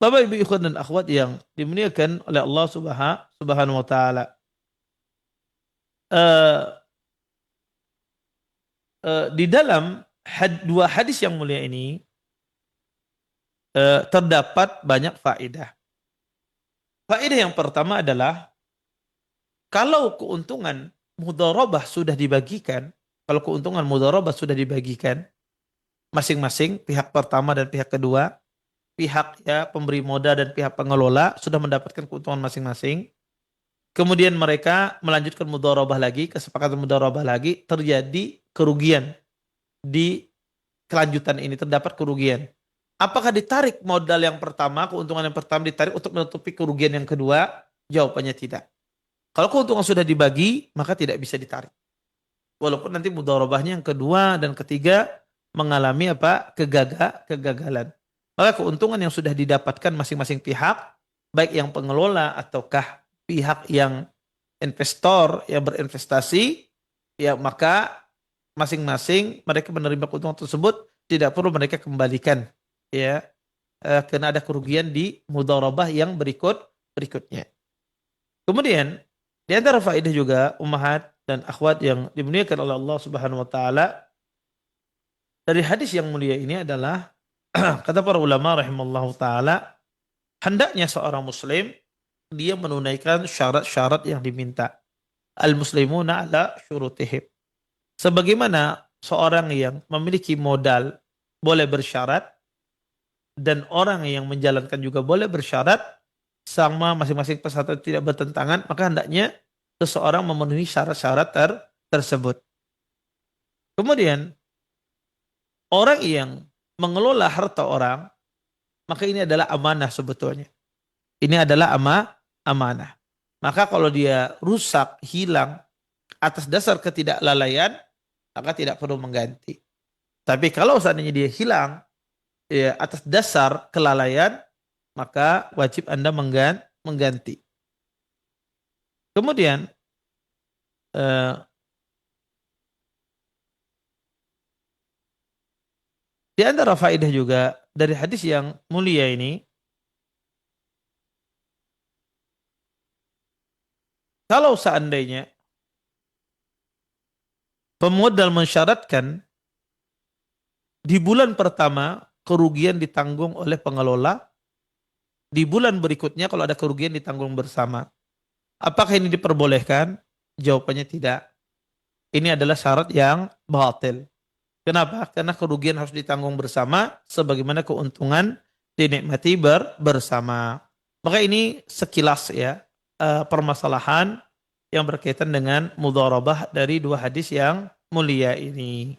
Bapak Ibu ikhwan dan akhwat yang dimuliakan oleh Allah Subhanahu wa taala. Di dalam dua hadis yang mulia ini terdapat banyak faedah. Faedah yang pertama adalah kalau keuntungan mudharabah sudah dibagikan, masing-masing pihak pertama dan pihak kedua, pihak ya pemberi modal dan pihak pengelola sudah mendapatkan keuntungan masing-masing. Kemudian mereka melanjutkan mudharabah lagi, kesepakatan mudharabah lagi, terjadi kerugian di kelanjutan ini, terdapat kerugian. Apakah ditarik modal yang pertama, keuntungan yang pertama ditarik untuk menutupi kerugian yang kedua? Jawabannya tidak. Kalau keuntungan sudah dibagi, maka tidak bisa ditarik. Walaupun nanti mudharabahnya yang kedua dan ketiga mengalami kegagalan. Maka keuntungan yang sudah didapatkan masing-masing pihak, baik yang pengelola ataukah pihak yang investor yang berinvestasi, ya maka masing-masing mereka menerima keuntungan tersebut, tidak perlu mereka kembalikan, ya, karena ada kerugian di mudharabah yang berikutnya. Kemudian di antara faedah juga ummahat dan akhwat yang dimuliakan oleh Allah Subhanahu wa taala, dari hadis yang mulia ini adalah kata para ulama rahimallahu taala, hendaknya seorang muslim dia menunaikan syarat-syarat yang diminta. Al-muslimuna ala syurutihim. Sebagaimana seorang yang memiliki modal boleh bersyarat dan orang yang menjalankan juga boleh bersyarat, sama masing-masing peserta tidak bertentangan, maka hendaknya seseorang memenuhi syarat-syarat tersebut. Kemudian orang yang mengelola harta orang, maka ini adalah amanah sebetulnya. Ini adalah amanah. Maka kalau dia rusak, hilang atas dasar ketidaklalaian, maka tidak perlu mengganti. Tapi kalau seandainya dia hilang ya, atas dasar kelalaian, maka wajib Anda mengganti. Kemudian di antara faedah juga dari hadis yang mulia ini, kalau seandainya pemodal mensyaratkan di bulan pertama kerugian ditanggung oleh pengelola, di bulan berikutnya kalau ada kerugian ditanggung bersama. Apakah ini diperbolehkan? Jawabannya tidak. Ini adalah syarat yang batil. Kenapa? Karena kerugian harus ditanggung bersama sebagaimana keuntungan dinikmati bersama. Maka ini sekilas ya permasalahan yang berkaitan dengan mudharabah dari dua hadis yang mulia ini.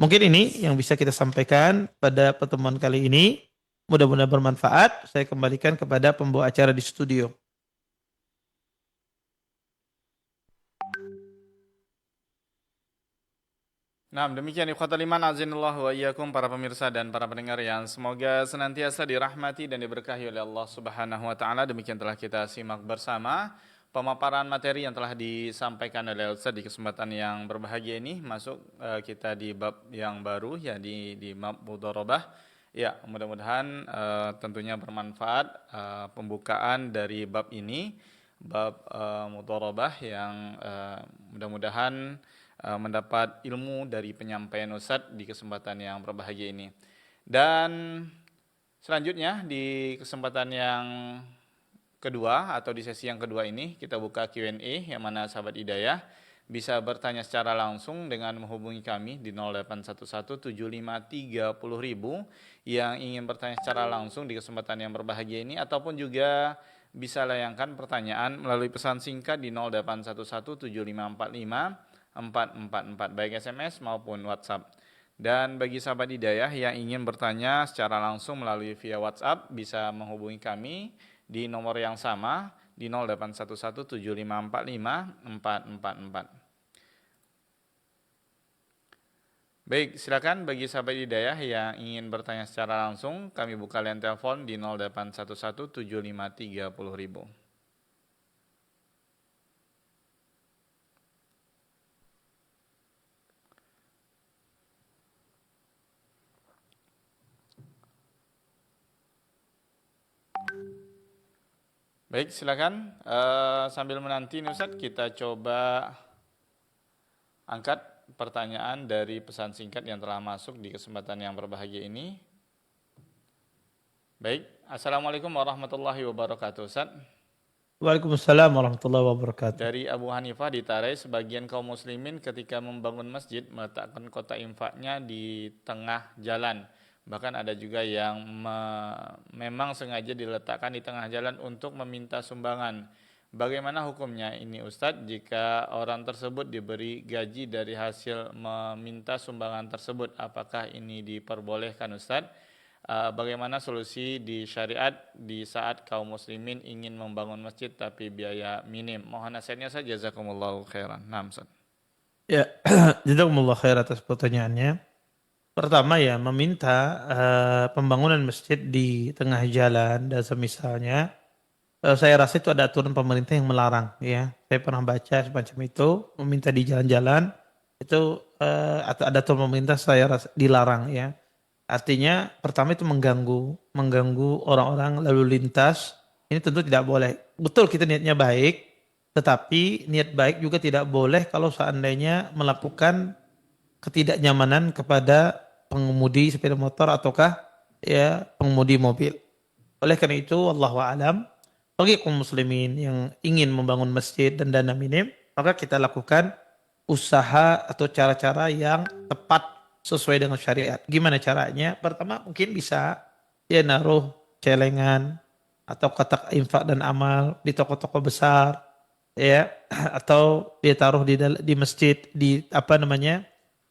Mungkin ini yang bisa kita sampaikan pada pertemuan kali ini. Mudah-mudahan bermanfaat. Saya kembalikan kepada pembawa acara di studio. Nah, demikian ikhwatal iman azinullah wa iyyakum para pemirsa dan para pendengar yang semoga senantiasa dirahmati dan diberkahi oleh Allah Subhanahu wa taala. Demikian telah kita simak bersama pemaparan materi yang telah disampaikan oleh Ustaz di kesempatan yang berbahagia ini. Masuk kita di bab yang baru ya di bab mudharabah. Ya, mudah-mudahan tentunya bermanfaat pembukaan dari bab ini, bab mudharabah yang mudah-mudahan mendapat ilmu dari penyampaian Ustadz di kesempatan yang berbahagia ini. Dan selanjutnya di kesempatan yang kedua atau di sesi yang kedua ini kita buka Q&A yang mana sahabat hidayah bisa bertanya secara langsung dengan menghubungi kami di 08117530.000 yang ingin bertanya secara langsung di kesempatan yang berbahagia ini, ataupun juga bisa layangkan pertanyaan melalui pesan singkat di 08117545 444 baik SMS maupun WhatsApp. Dan bagi sahabat hidayah yang ingin bertanya secara langsung melalui via WhatsApp bisa menghubungi kami di nomor yang sama di 08117545 444. Baik, silakan bagi sahabat hidayah yang ingin bertanya secara langsung, kami buka line telepon di 08117530.000. Baik, silakan. Sambil menanti nih Ustaz, kita coba angkat pertanyaan dari pesan singkat yang telah masuk di kesempatan yang berbahagia ini. Baik, Assalamualaikum warahmatullahi wabarakatuh Ustaz. Waalaikumsalam warahmatullahi wabarakatuh. Dari Abu Hanifah di Tarai, sebagian kaum muslimin ketika membangun masjid meletakkan kotak infaknya di tengah jalan. Bahkan ada juga yang memang sengaja diletakkan di tengah jalan untuk meminta sumbangan. Bagaimana hukumnya ini Ustadz jika orang tersebut diberi gaji dari hasil meminta sumbangan tersebut? Apakah ini diperbolehkan Ustadz? Bagaimana solusi di syariat di saat kaum muslimin ingin membangun masjid tapi biaya minim? Mohon nasihatnya saja, jazakumullahu khairan. Nah, Ustadz. Ya, jazakumullah khair atas pertanyaannya. Pertama ya, meminta pembangunan masjid di tengah jalan dan semisalnya, saya rasa itu ada aturan pemerintah yang melarang ya. Saya pernah baca semacam itu, meminta di jalan-jalan itu atau ada aturan pemerintah saya rasa dilarang ya. Artinya pertama itu mengganggu orang-orang lalu lintas. Ini tentu tidak boleh. Betul kita niatnya baik, tetapi niat baik juga tidak boleh kalau seandainya melakukan ketidaknyamanan kepada pengemudi sepeda motor ataukah ya pengemudi mobil. Oleh karena itu, wallahu a'lam, bagi kaum muslimin yang ingin membangun masjid dan dana minim, maka kita lakukan usaha atau cara-cara yang tepat sesuai dengan syariat. Gimana caranya? Pertama mungkin bisa ya naruh celengan atau kotak infak dan amal di toko-toko besar ya, atau dia taruh di masjid, di apa namanya,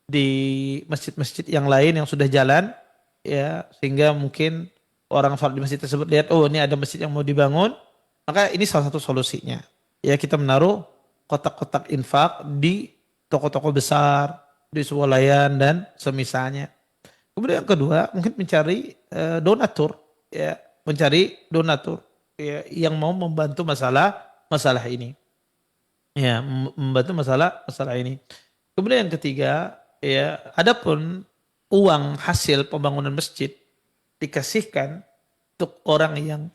di masjid-masjid yang lain yang sudah jalan ya, sehingga mungkin orang sholat di masjid tersebut lihat, oh ini ada masjid yang mau dibangun, maka ini salah satu solusinya ya, kita menaruh kotak-kotak infak di toko-toko besar di swalayan dan semisalnya. Kemudian yang kedua mungkin mencari donatur ya, mencari donatur ya, yang mau membantu masalah ini ya, membantu masalah ini. Kemudian yang ketiga ya, adapun uang hasil pembangunan masjid dikasihkan untuk orang yang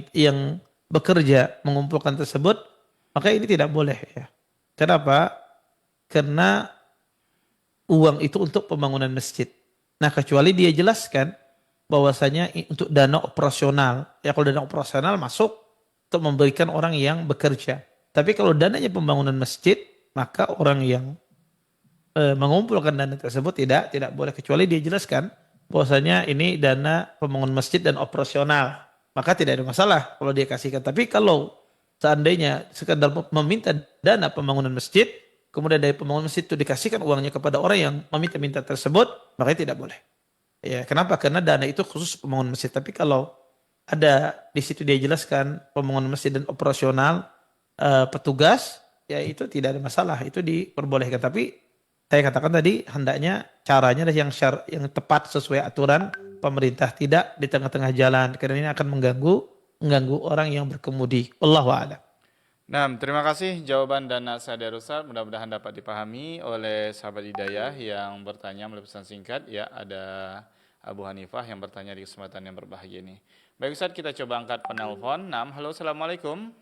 yang bekerja mengumpulkan tersebut, maka ini tidak boleh ya. Kenapa? Karena uang itu untuk pembangunan masjid. Nah, kecuali dia jelaskan bahwasanya untuk dana operasional. Ya, kalau dana operasional masuk untuk memberikan orang yang bekerja. Tapi kalau dananya pembangunan masjid, maka orang yang mengumpulkan dana tersebut tidak boleh, kecuali dia jelaskan bahwasanya ini dana pembangunan masjid dan operasional, maka tidak ada masalah kalau dia kasihkan. Tapi kalau seandainya sekedar meminta dana pembangunan masjid, kemudian dari pembangunan masjid itu dikasihkan uangnya kepada orang yang meminta tersebut, maka tidak boleh. Ya, kenapa? Karena dana itu khusus pembangunan masjid. Tapi kalau ada di situ dia jelaskan pembangunan masjid dan operasional petugas, ya itu tidak ada masalah, itu diperbolehkan. Tapi saya katakan tadi hendaknya caranya adalah yang tepat sesuai aturan pemerintah, tidak di tengah-tengah jalan karena ini akan mengganggu orang yang berkemudi. Wallahu a'lam. Nah, terima kasih jawaban dan nasihat dari Ustaz. Mudah-mudahan dapat dipahami oleh sahabat Hidayah yang bertanya melalui pesan singkat. Ya, ada Abu Hanifah yang bertanya di kesempatan yang berbahagia ini. Baik Ustaz, kita coba angkat penelpon. Nah, halo, Assalamualaikum.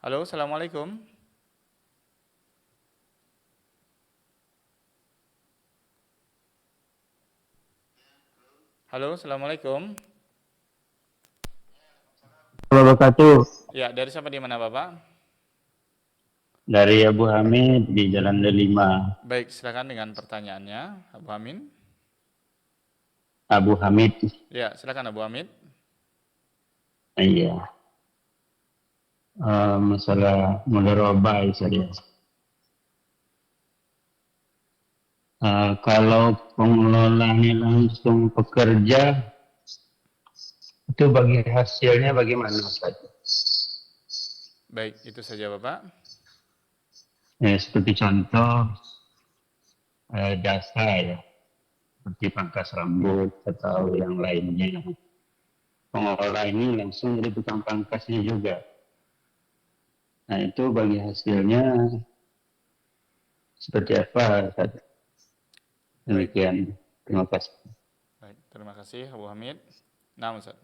Halo, Assalamualaikum. Halo, Assalamualaikum. Wabarakatuh. Ya, dari siapa di mana Bapak? Dari Abu Hamid di Jalan D5. Baik, silakan dengan pertanyaannya, Abu Amin. Abu Hamid. Ya, silakan Abu Hamid. Iya. Masalah mudharabah saya. Kalau pengelolanya langsung pekerja, itu bagi hasilnya bagaimana Ustaz? Baik, itu saja Bapak. Seperti contoh jasa ya, seperti pangkas rambut atau yang lainnya. Pengelola ini langsung jadi tukang pangkasnya juga. Nah itu bagi hasilnya seperti apa Ustaz? Demikian. Terima kasih. Baik, terima kasih Abu Hamid. Nah, Ustaz.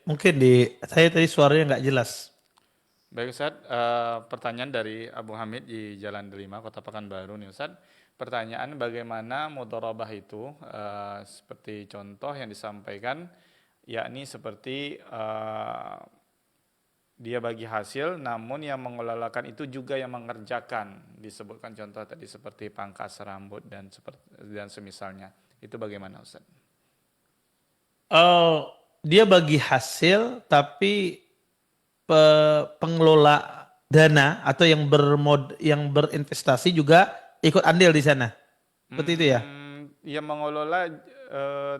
Mungkin saya tadi suaranya nggak jelas. Baik Ustaz, pertanyaan dari Abu Hamid di Jalan Delima, Kota Pekanbaru nih Ustaz. Pertanyaan bagaimana mudharabah itu seperti contoh yang disampaikan, yakni seperti dia bagi hasil, namun yang mengelolakan itu juga yang mengerjakan. Disebutkan contoh tadi seperti pangkas rambut dan semisalnya. Itu bagaimana Ustaz? Dia bagi hasil, tapi pengelola dana atau yang berinvestasi juga ikut andil di sana. Seperti itu ya. Yang mengelola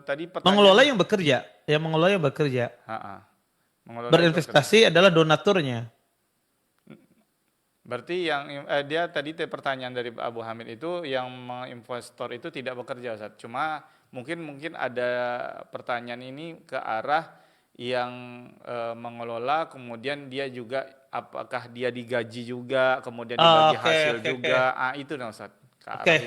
tadi Mengelola pertanyaan. yang bekerja. Mengelola yang bekerja. Berinvestasi adalah donaturnya. Berarti yang dia tadi pertanyaan dari Abu Hamid itu yang investor itu tidak bekerja Ustaz. Cuma mungkin ada pertanyaan ini ke arah yang mengelola, kemudian dia juga apakah dia digaji juga, kemudian dibagi hasil juga. Itu nah Ustaz. Oke,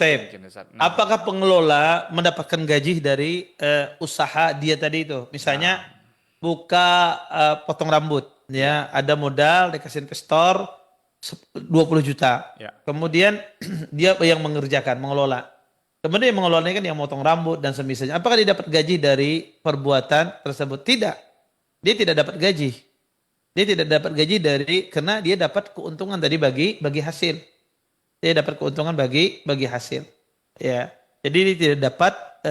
Nah, apakah pengelola mendapatkan gaji dari usaha dia tadi itu? Misalnya buka potong rambut, ya ada modal dikasih investor 20 juta. Ya. Kemudian dia yang mengelola. Kemudian yang mengelolanya kan yang motong rambut dan semisalnya. Apakah dia dapat gaji dari perbuatan tersebut? Tidak. Dia tidak dapat gaji. Dia tidak dapat gaji karena dia dapat keuntungan dari bagi hasil. Dia dapat keuntungan bagi hasil. Ya. Jadi dia tidak dapat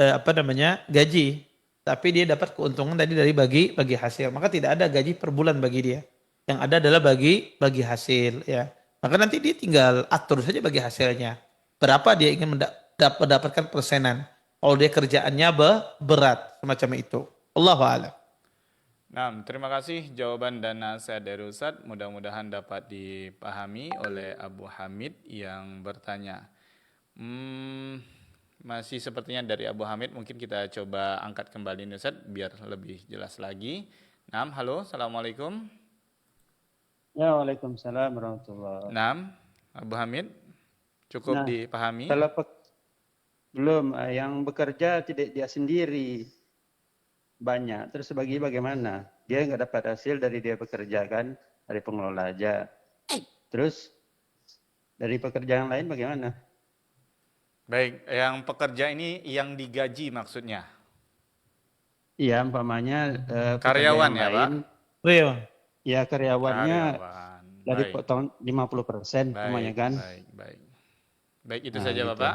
gaji, tapi dia dapat keuntungan tadi dari bagi hasil. Maka tidak ada gaji per bulan bagi dia. Yang ada adalah bagi hasil, ya. Maka nanti dia tinggal atur saja bagi hasilnya. Berapa dia ingin mendapatkan persenan. Kalau dia kerjaannya berat semacam itu. Allahu a'lam. Nah, terima kasih jawaban dan nasihat dari Ustadz. Mudah-mudahan dapat dipahami oleh Abu Hamid yang bertanya. Masih sepertinya dari Abu Hamid, mungkin kita coba angkat kembali nih Ustadz biar lebih jelas lagi. Nah, halo, Assalamualaikum. Ya, waalaikumsalam warahmatullahi wabarakatuh. Nah, Abu Hamid, cukup dipahami? Kalau belum, yang bekerja tidak dia sendiri banyak. Terus bagaimana? Dia nggak dapat hasil dari dia bekerja kan, dari pengelola aja. Terus dari pekerja yang lain bagaimana? Baik, yang pekerja ini yang digaji maksudnya? Iya, umpamanya karyawan ya, Pak? Iya. Ya, karyawannya dari baik. potong 50% umpamanya kan. Baik, itu saja gitu. Bapak.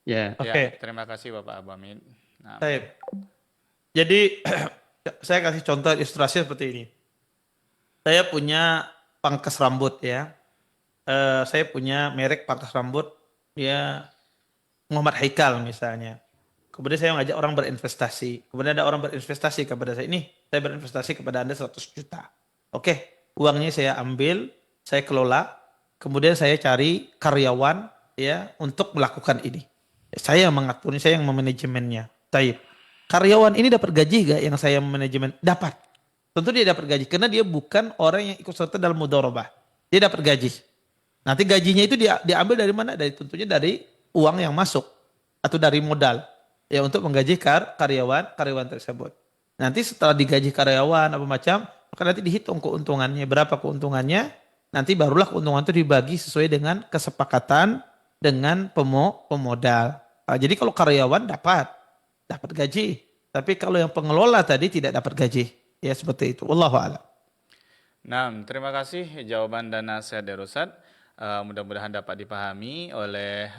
Ya. Oke. Terima kasih Bapak Abu Hamid. Nah. Jadi saya kasih contoh ilustrasi seperti ini. Saya punya pangkas rambut ya. Saya punya merek pangkas rambut ya Muhammad Haikal misalnya. Kemudian saya mengajak orang berinvestasi. Kemudian ada orang berinvestasi kepada saya. Ini saya berinvestasi kepada Anda 100 juta. Oke, uangnya saya ambil, saya kelola. kemudian saya cari karyawan ya untuk melakukan ini. Saya yang mengaturnya, saya yang memanajemennya. Taib. Karyawan ini dapat gaji gak yang saya manajemen? Dapat. Tentu dia dapat gaji karena dia bukan orang yang ikut serta dalam mudharabah. Dia dapat gaji. Nanti gajinya itu dia diambil dari mana? Dari tentunya dari uang yang masuk atau dari modal ya untuk menggaji karyawan tersebut. Nanti setelah digaji karyawan apa macam, maka nanti dihitung keuntungannya, berapa keuntungannya, nanti barulah keuntungan itu dibagi sesuai dengan kesepakatan dengan pemodal. Nah, jadi kalau karyawan dapat gaji, tapi kalau yang pengelola tadi tidak dapat gaji. Ya seperti itu. Wallahu a'lam. Nah, terima kasih jawaban dan nasihat dari Ustaz. Mudah-mudahan dapat dipahami oleh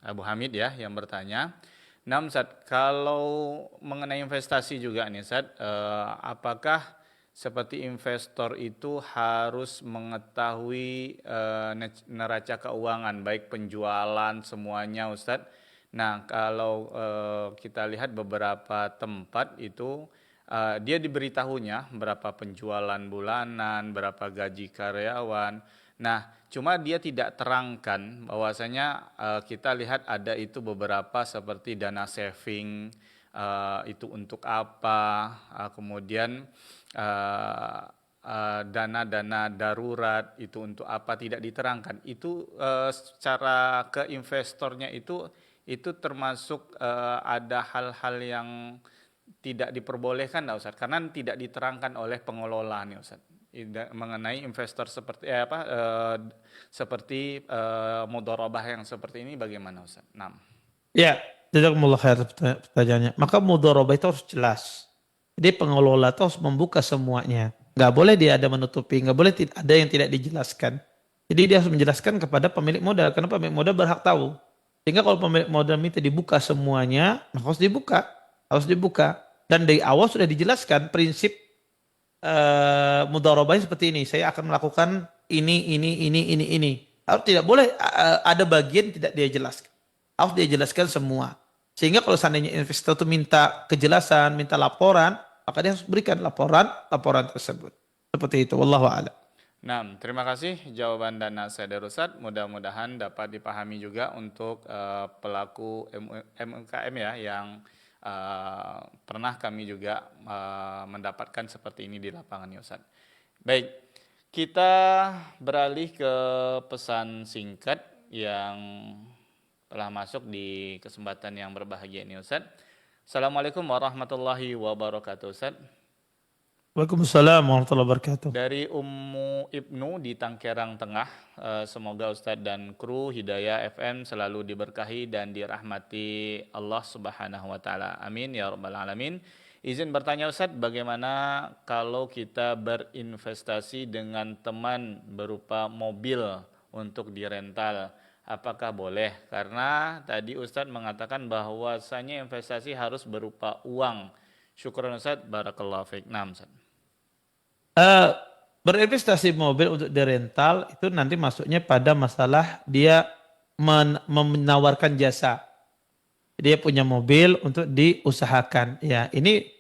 Abu Hamid ya yang bertanya. Nah, Ustaz, kalau mengenai investasi juga nih Ustaz, apakah seperti investor itu harus mengetahui neraca keuangan baik penjualan semuanya Ustaz? Nah, kalau kita lihat beberapa tempat itu dia diberitahunya berapa penjualan bulanan, berapa gaji karyawan. Nah, cuma dia tidak terangkan bahwasanya kita lihat ada itu beberapa seperti dana saving, itu untuk apa, kemudian dana-dana darurat itu untuk apa tidak diterangkan. Itu secara ke investornya itu termasuk ada hal-hal yang tidak diperbolehkan Ustaz karena tidak diterangkan oleh pengelola nih Ustaz mengenai investor seperti seperti mudharabah yang seperti ini bagaimana Ustaz? Nah. Ya, jazakumullah khair pertanyaannya. Maka mudharabah itu harus jelas. Jadi pengelola itu harus membuka semuanya. Nggak boleh dia ada menutupi, nggak boleh ada yang tidak dijelaskan. Jadi dia harus menjelaskan kepada pemilik modal, karena pemilik modal berhak tahu. Sehingga kalau pemilik modal minta dibuka semuanya, maka harus dibuka. Harus dibuka. Dan dari awal sudah dijelaskan prinsip mudharabahnya seperti ini. Saya akan melakukan ini. Harus tidak boleh ada bagian tidak dia jelaskan. Harus dia jelaskan semua. Sehingga kalau seandainya investor itu minta kejelasan, minta laporan, maka dia harus berikan laporan tersebut. Seperti itu. Wallahu a'lam. Nah, terima kasih jawaban dan nasihat dari Ustaz. Mudah-mudahan dapat dipahami juga untuk pelaku MUKM ya yang pernah kami juga mendapatkan seperti ini di lapangan ya Ustaz. Baik, kita beralih ke pesan singkat yang telah masuk di kesempatan yang berbahagia ini Ustaz. Assalamualaikum warahmatullahi wabarakatuh Ustaz. Waalaikumsalam warahmatullahi wabarakatuh. Dari Ummu Ibnu di Tanggerang Tengah, semoga Ustadz dan kru Hidayah FM selalu diberkahi dan dirahmati Allah Subhanahu wa taala. Amin ya rabbal alamin. Izin bertanya Ustadz, bagaimana kalau kita berinvestasi dengan teman berupa mobil untuk dirental? Apakah boleh? Karena tadi Ustadz mengatakan bahwasanya investasi harus berupa uang. Syukran Ustadz, barakallahu fiik. Naam Ustadz. Berinvestasi mobil untuk dirental itu nanti masuknya pada masalah dia menawarkan jasa. Dia punya mobil untuk diusahakan. Ya, ini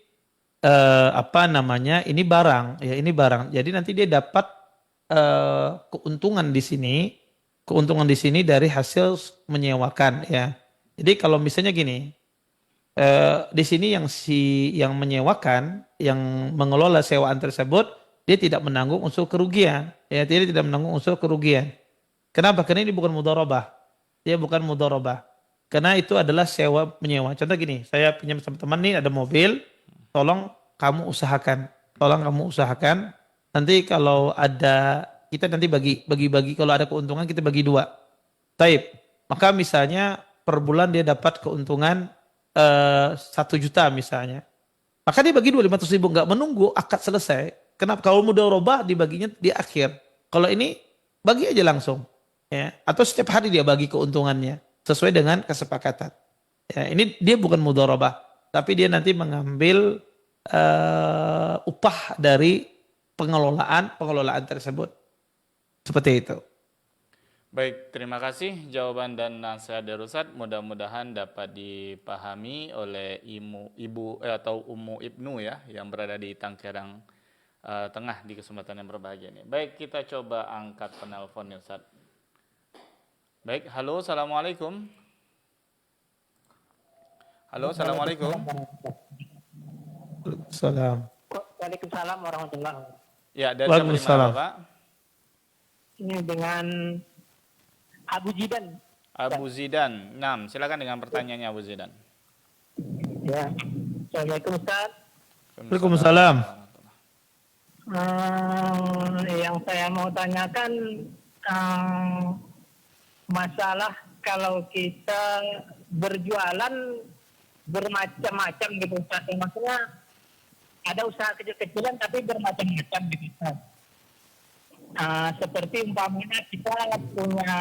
Ini barang. Ya, ini barang. Jadi nanti dia dapat keuntungan di sini dari hasil menyewakan. Ya, jadi kalau misalnya gini. Di sini yang menyewakan, yang mengelola sewaan tersebut, dia tidak menanggung unsur kerugian. Ya, dia tidak menanggung unsur kerugian. Kenapa? Karena ini bukan mudharabah. Dia bukan mudharabah. Karena itu adalah sewa menyewa. Contoh gini, saya pinjam sama teman nih ada mobil, tolong kamu usahakan. Tolong kamu usahakan. Nanti kalau ada kita nanti bagi kalau ada keuntungan kita bagi dua. Taib. Maka misalnya per bulan dia dapat keuntungan 1 juta misalnya. Maka dia bagi 500 ribu, nggak menunggu akad selesai. Kenapa? Kalau mudharabah dibaginya di akhir. Kalau ini bagi aja langsung. Ya. Atau setiap hari dia bagi keuntungannya sesuai dengan kesepakatan. Ya, ini dia bukan mudharabah, tapi dia nanti mengambil upah dari pengelolaan tersebut. Seperti itu. Baik, terima kasih jawaban dan nasihat dari Ustaz. Mudah-mudahan dapat dipahami oleh Ummu Ibnu ya yang berada di Tanggerang tengah di kesempatan yang berbahagia ini. Baik, kita coba angkat penelpon ya Ustaz. Baik, halo, assalamualaikum. Halo, assalamualaikum. Salam. Waalaikumsalam warahmatullahi wabarakatuh. Ya, dari siapa di mana Waalaikumsalam. Bapak? Ini dengan Abu Jidan. Abu Zidan. Silakan dengan pertanyaannya Abu Zidan. Ya. Assalamualaikum Ustaz. Waalaikumsalam. Yang saya mau tanyakan masalah kalau kita berjualan bermacam-macam gitu Ustaz. Maksudnya ada usaha kecil-kecilan tapi bermacam-macam gitu Ustaz. Seperti umpamanya kita punya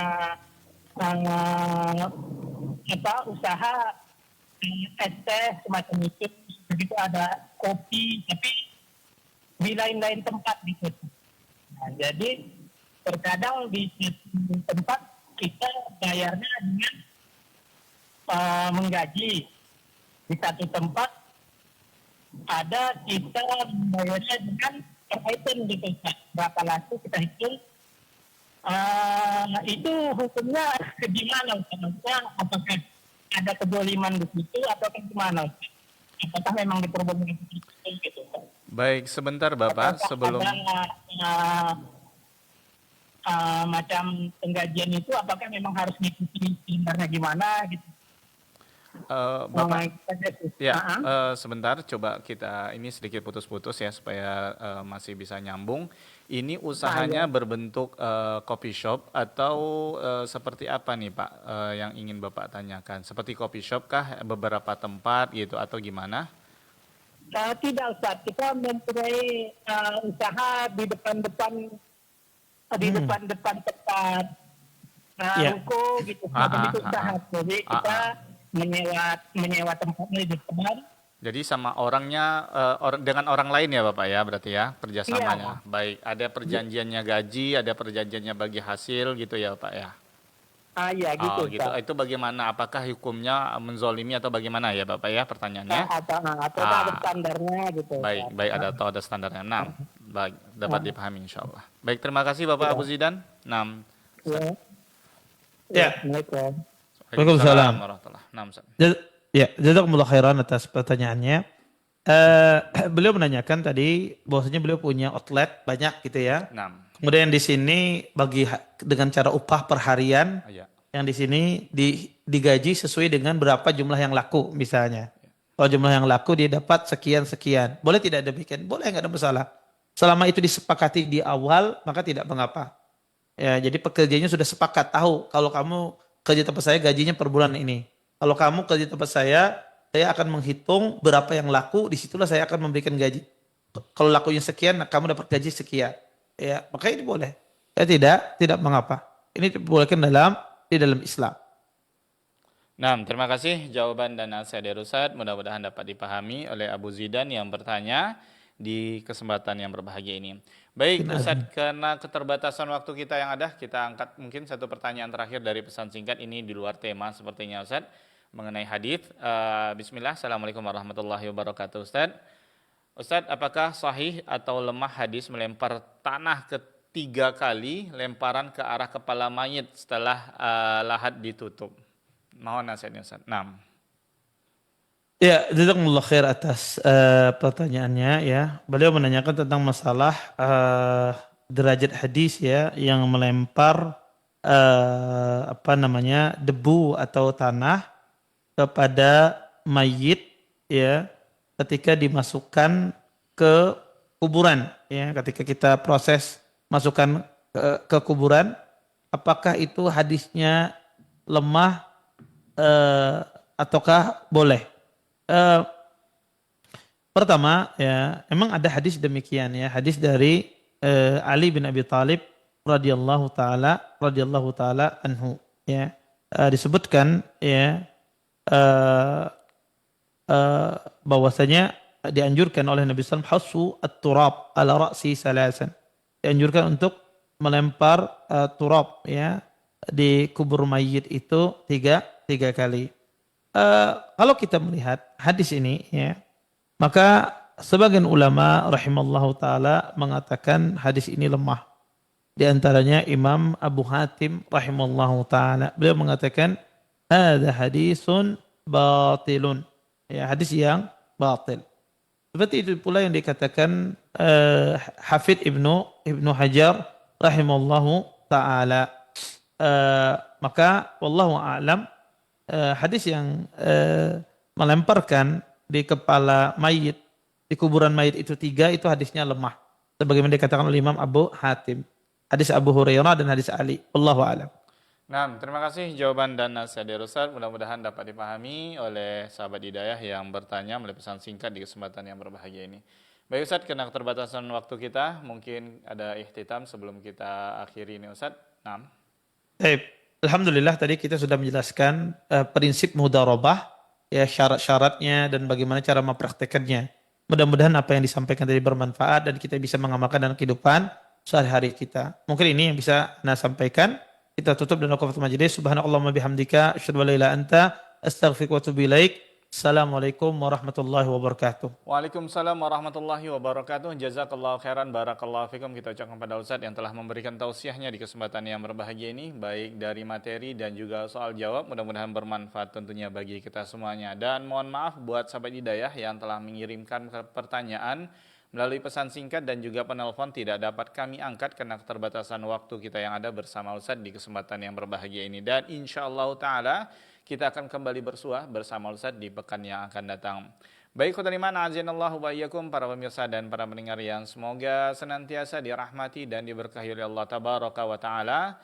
usaha es teh semacam itu, begitu ada kopi tapi di lain-lain tempat gitu. Nah, jadi terkadang di satu tempat kita bayarnya dengan menggaji, di satu tempat ada kita bayarnya dengan per item gitu, berapa laku kita hitung. Itu hukumnya gimana Ustaz? Maksudnya apakah ada kedoliman di situ atau gimana Ustaz? Apakah memang diperbolehkan seperti itu gitu Ustaz? Baik, sebentar Bapak, Apakah sebelum ada macam penggajian itu apakah memang harus diikuti standarnya gimana gitu? Bapak, ya, Uh-huh. sebentar, coba kita ini sedikit putus-putus ya supaya masih bisa nyambung. Ini usahanya berbentuk coffee shop atau seperti apa nih Pak yang ingin Bapak tanyakan? Seperti coffee shop kah, beberapa tempat gitu atau gimana? Tidak Ustaz, kita mempunyai usaha di depan-depan tempat ruko gitu, itu usaha. Jadi kita menyewa tempatnya di depan. Jadi sama orangnya dengan orang lain ya Bapak ya berarti ya kerjasamanya. Iya. Baik, ada perjanjiannya gaji, ada perjanjiannya bagi hasil gitu ya Pak ya. Iya gitu. Oh gitu. Itu bagaimana? Apakah hukumnya menzolimi atau bagaimana ya Bapak ya pertanyaannya? Atau ada standarnya gitu. Baik, baik ada standarnya. 6. Baik, dapat dipahami insyaallah. Baik, terima kasih Bapak Abu Zidan. 6. Ya. Assalamualaikum. Waalaikumsalam. Warahmatullahi. 6. Ustaz. Ya, jazakumullah khairan atas pertanyaannya. Beliau menanyakan tadi bahwasanya beliau punya outlet banyak gitu ya. 6. Kemudian di sini dengan cara upah per harian, Iya. yang di sini digaji sesuai dengan berapa jumlah yang laku misalnya. Kalau jumlah yang laku dia dapat sekian. Boleh tidak demikian? Boleh, nggak ada masalah. Selama itu disepakati di awal maka tidak mengapa. Ya, jadi pekerjanya sudah sepakat tahu kalau kamu kerja tempat saya gajinya per bulan ini. Kalau kamu kerja tempat saya akan menghitung berapa yang laku, disitulah saya akan memberikan gaji. Kalau lakunya sekian, kamu dapat gaji sekian. Ya, maka ini boleh. Ya tidak mengapa. Ini dibolehkan di dalam Islam. Nah, terima kasih jawaban dan nasihat dari Ustaz. Mudah-mudahan dapat dipahami oleh Abu Zidan yang bertanya di kesempatan yang berbahagia ini. Baik, Ustaz, karena keterbatasan waktu kita yang ada, kita angkat mungkin satu pertanyaan terakhir dari pesan singkat ini di luar tema sepertinya Ustaz, mengenai hadis. Bismillah, Assalamualaikum warahmatullahi wabarakatuh Ustaz. Ustaz, apakah sahih atau lemah hadis melempar tanah ketiga kali lemparan ke arah kepala mayit setelah lahat ditutup? Mohon nasihatnya Ustaz. 6. Ya, jazakumullah khair atas pertanyaannya ya. Beliau menanyakan tentang masalah derajat hadis ya yang melempar debu atau tanah kepada mayit ya ketika dimasukkan ke kuburan ya, ketika kita proses masukkan ke kuburan, apakah itu hadisnya lemah ataukah boleh? Pertama ya, emang ada hadis demikian ya, hadis dari Ali bin Abi Thalib radhiyallahu taala anhu ya, disebutkan ya bahwasanya dianjurkan oleh Nabi SAW hasu at-turab ala ra'si salasan, dianjurkan untuk melempar turab ya di kubur mayit itu tiga kali. Kalau kita melihat hadis ini ya, maka sebagian ulama rahimallahu taala mengatakan hadis ini lemah. Di antaranya Imam Abu Hatim rahimallahu taala. Beliau mengatakan hadza hadisun batilun. Ya, hadis yang batil. Seperti itu pula yang dikatakan Hafidz Ibnu Hajar rahimallahu taala. Maka wallahu a'lam, hadis yang melemparkan di kepala mayit, di kuburan mayit itu 3, itu hadisnya lemah. Sebagaimana dikatakan oleh Imam Abu Hatim. Hadis Abu Hurairah dan hadis Ali. Wallahu a'lam. Nah, terima kasih jawaban dan nasihat dari Ustaz. Mudah-mudahan dapat dipahami oleh sahabat hidayah yang bertanya melalui pesan singkat di kesempatan yang berbahagia ini. Baik Ustaz, karena keterbatasan waktu kita, mungkin ada ikhtitam sebelum kita akhiri ini Ustaz. Nah. Baik. Alhamdulillah tadi kita sudah menjelaskan prinsip mudarabah, ya, syarat-syaratnya dan bagaimana cara mempraktekannya. Mudah-mudahan apa yang disampaikan tadi bermanfaat dan kita bisa mengamalkan dalam kehidupan sehari-hari kita. Mungkin ini yang bisa Anda sampaikan. Kita tutup dengan waqafatul majlis. Subhanallahumma bihamdika asyhadu an la ilaha illa anta astaghfiruka wa atubu ilaik. Assalamualaikum warahmatullahi wabarakatuh. Waalaikumsalam warahmatullahi wabarakatuh. Jazakallahu khairan, barakallahu fikum. Kita ucapkan pada Ustaz yang telah memberikan tausiahnya di kesempatan yang berbahagia ini, baik dari materi dan juga soal jawab. Mudah-mudahan bermanfaat tentunya bagi kita semuanya. Dan mohon maaf buat sahabat hidayah yang telah mengirimkan pertanyaan melalui pesan singkat dan juga penelpon tidak dapat kami angkat karena keterbatasan waktu kita yang ada bersama Ustaz di kesempatan yang berbahagia ini. Dan insyaallah ta'ala kita akan kembali bersuah bersama Ustaz di pekan yang akan datang. Baik khotbah iman, azinallahu wa iyyakum, para pemirsa dan para pendengar yang semoga senantiasa dirahmati dan diberkahi oleh Allah tabaraka wa taala.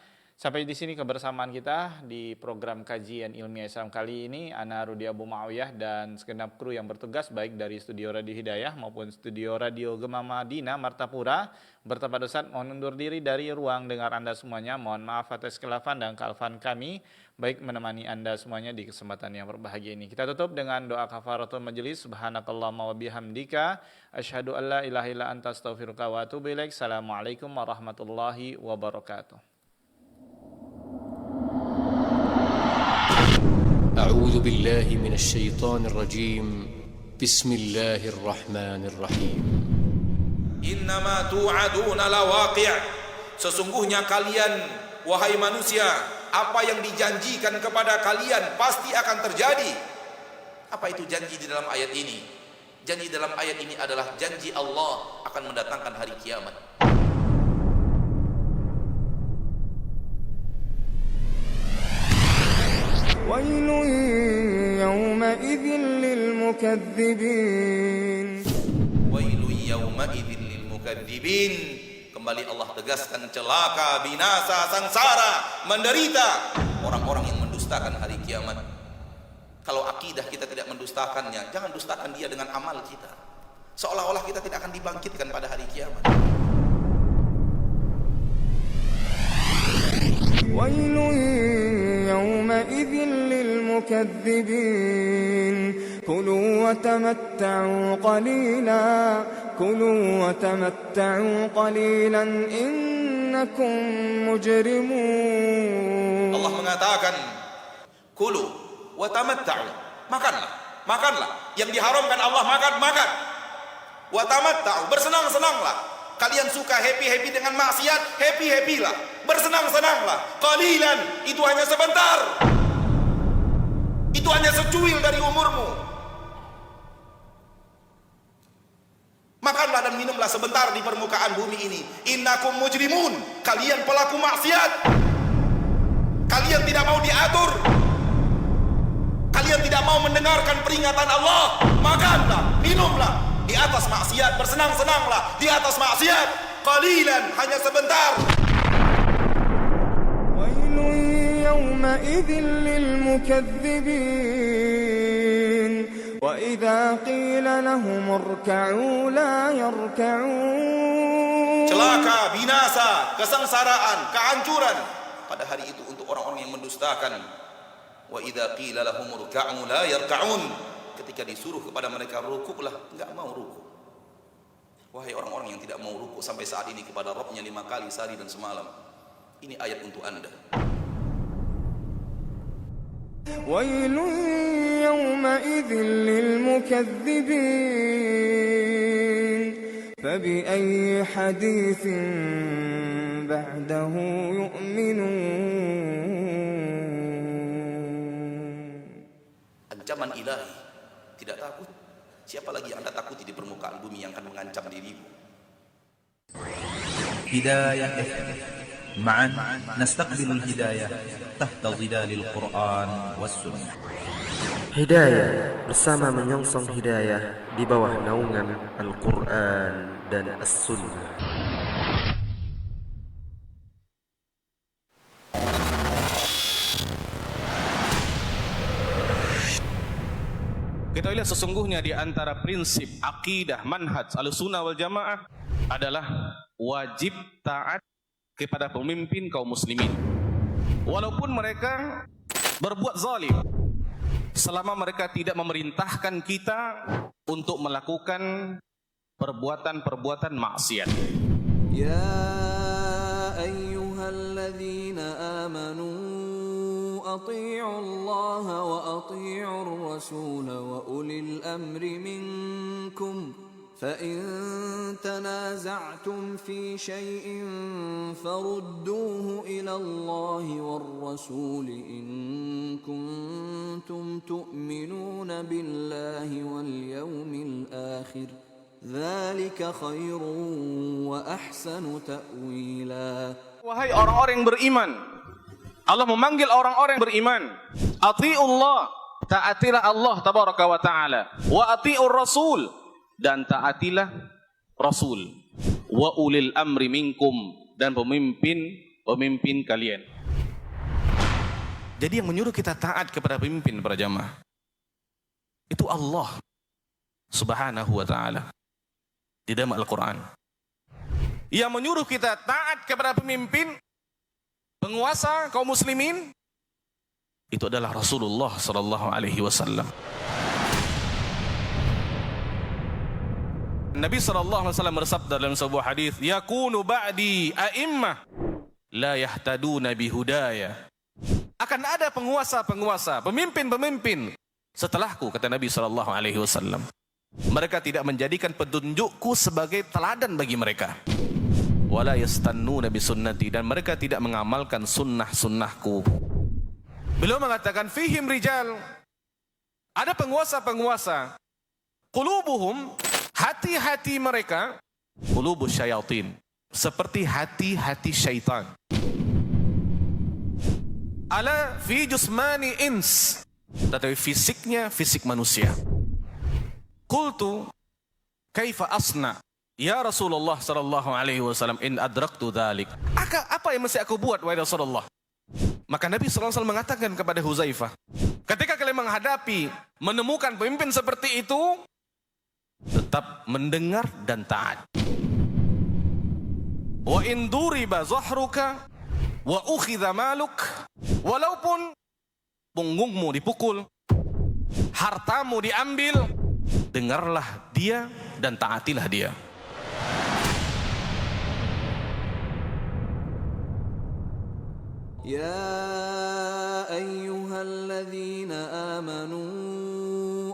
Sampai di sini kebersamaan kita di program kajian ilmiah Islam kali ini. Ana Rudi Abu Muawiyah dan segenap kru yang bertugas baik dari studio Radio Hidayah maupun studio Radio Gema Madinah Martapura bertempat Ustaz mohon undur diri dari ruang dengar Anda semuanya. Mohon maaf atas kelafan dan kealfan kami baik menemani Anda semuanya di kesempatan yang berbahagia ini. Kita tutup dengan doa kafaratul majelis. Subhanakallahumma wa bihamdika asyhadu an la ilaha illa anta astaghfiruka wa atubu ilaik. Assalamualaikum warahmatullahi wabarakatuh. أعوذ بالله من الشيطان الرجيم بسم الله الرحمن الرحيم Innama tu'aduna lawaqi'. Sesungguhnya kalian wahai manusia, apa yang dijanjikan kepada kalian pasti akan terjadi. Apa itu janji di dalam ayat ini? Janji dalam ayat ini adalah janji Allah akan mendatangkan hari kiamat. ويل يومئذ للمكذبين Wailun yauma'idzin lil mukadzibin. Kembali Allah tegaskan celaka, binasa, sangsara, menderita orang-orang yang mendustakan hari kiamat. Kalau akidah kita tidak mendustakannya, jangan dustakan dia dengan amal kita. Seolah-olah kita tidak akan dibangkitkan pada hari kiamat. ويل يومئذ للمكذبين كلوا وتمتعوا قليلا إنكم مجرمون. Allah mengatakan, kulu wa tamatta'u, makanlah. Yang diharamkan Allah makan. Wa tamatta'u, bersenang-senanglah. Kalian suka happy dengan maksiat, happy-lah. Bersenang-senanglah. Qalilan, itu hanya sebentar. Itu hanya secuil dari umurmu. Makanlah dan minumlah sebentar di permukaan bumi ini. Innakum mujrimun, kalian pelaku maksiat. Kalian tidak mau diatur. Kalian tidak mau mendengarkan peringatan Allah. Makanlah, minumlah di atas maksiat, bersenang-senanglah di atas maksiat. Qalilan, hanya sebentar. Wailun yawma'idhin lilmukaththibin wa idza qila lahum irka'u la yarka'un. Celaka, binasa, kesengsaraan, kehancuran pada hari itu untuk orang-orang yang mendustakan. Wa idza qila lahum irka'u la yarka'un. Ketika disuruh kepada mereka rukuklah, enggak mau rukuk. Wahai orang-orang yang tidak mau rukuk sampai saat ini kepada Rabbnya 5 kali sehari dan semalam, ini ayat untuk Anda. ويل يومئذ للمكذبين فبأي حديث بعده يؤمنون. Ancaman ilahi, tidak takut. Siapa lagi yang Anda takuti di permukaan bumi yang akan mengancam dirimu? هداية معا نستقبل الهداية تحت ظلال القرآن والسنة. Hidayah bersama menyongsong hidayah di bawah naungan Al-Quran dan As-Sunnah. Ketahuilah sesungguhnya di antara prinsip akidah manhaj Ahlussunnah wal Jamaah adalah wajib taat kepada pemimpin kaum muslimin. Walaupun mereka berbuat zalim, selama mereka tidak memerintahkan kita untuk melakukan perbuatan-perbuatan maksiat. Ya ayyuhalladzina amanu atii'u Allah wa atii'ur rasul wa ulil amri minkum فإن تنازعتم في شيء فردوه إلى الله والرسول إن كنتم تؤمنون بالله واليوم الآخر ذلك خير وأحسن تأويلا. Wahai orang-orang yang beriman, Allah memanggil orang-orang yang beriman, atii'ullah, taatilah Allah tabaraka wa ta'ala, wa atii'ur rasul, dan taatilah Rasul, wa ulil amri minkum, dan pemimpin kalian. Jadi yang menyuruh kita taat kepada pemimpin para jamaah itu Allah subhanahu wa ta'ala di dalam Al-Quran. Yang menyuruh kita taat kepada pemimpin, penguasa kaum muslimin, itu adalah Rasulullah sallallahu alaihi wasallam. Nabi SAW bersabda dalam sebuah hadis, yakunu ba'di a'immah la yahtaduna bihudaya. Akan ada penguasa-penguasa, pemimpin-pemimpin setelahku, kata Nabi SAW. Mereka tidak menjadikan petunjukku sebagai teladan bagi mereka. Wala yastannuna bisunnati, dan mereka tidak mengamalkan sunnah-sunnahku. Beliau mengatakan, fihim rijal, ada penguasa-penguasa, qulubuhum, hati-hati mereka, qulubus syayatin, seperti hati-hati syaitan. Ala fi jusmani ins, tetapi fisiknya fisik manusia. Qultu kaifa asna ya Rasulullah sallallahu alaihi wasallam in adraktu dzalik. Apa yang mesti aku buat wahai Rasulullah? Maka Nabi sallallahu alaihi wasallam mengatakan kepada Huzaifah, ketika kalian menghadapi, menemukan pemimpin seperti itu, tetap mendengar dan taat. Wa in duriba zahruka wa ukhidha maluk, walaupun punggungmu dipukul, hartamu diambil, dengarlah dia dan taatilah dia. Ya ayyuhalladzina amanu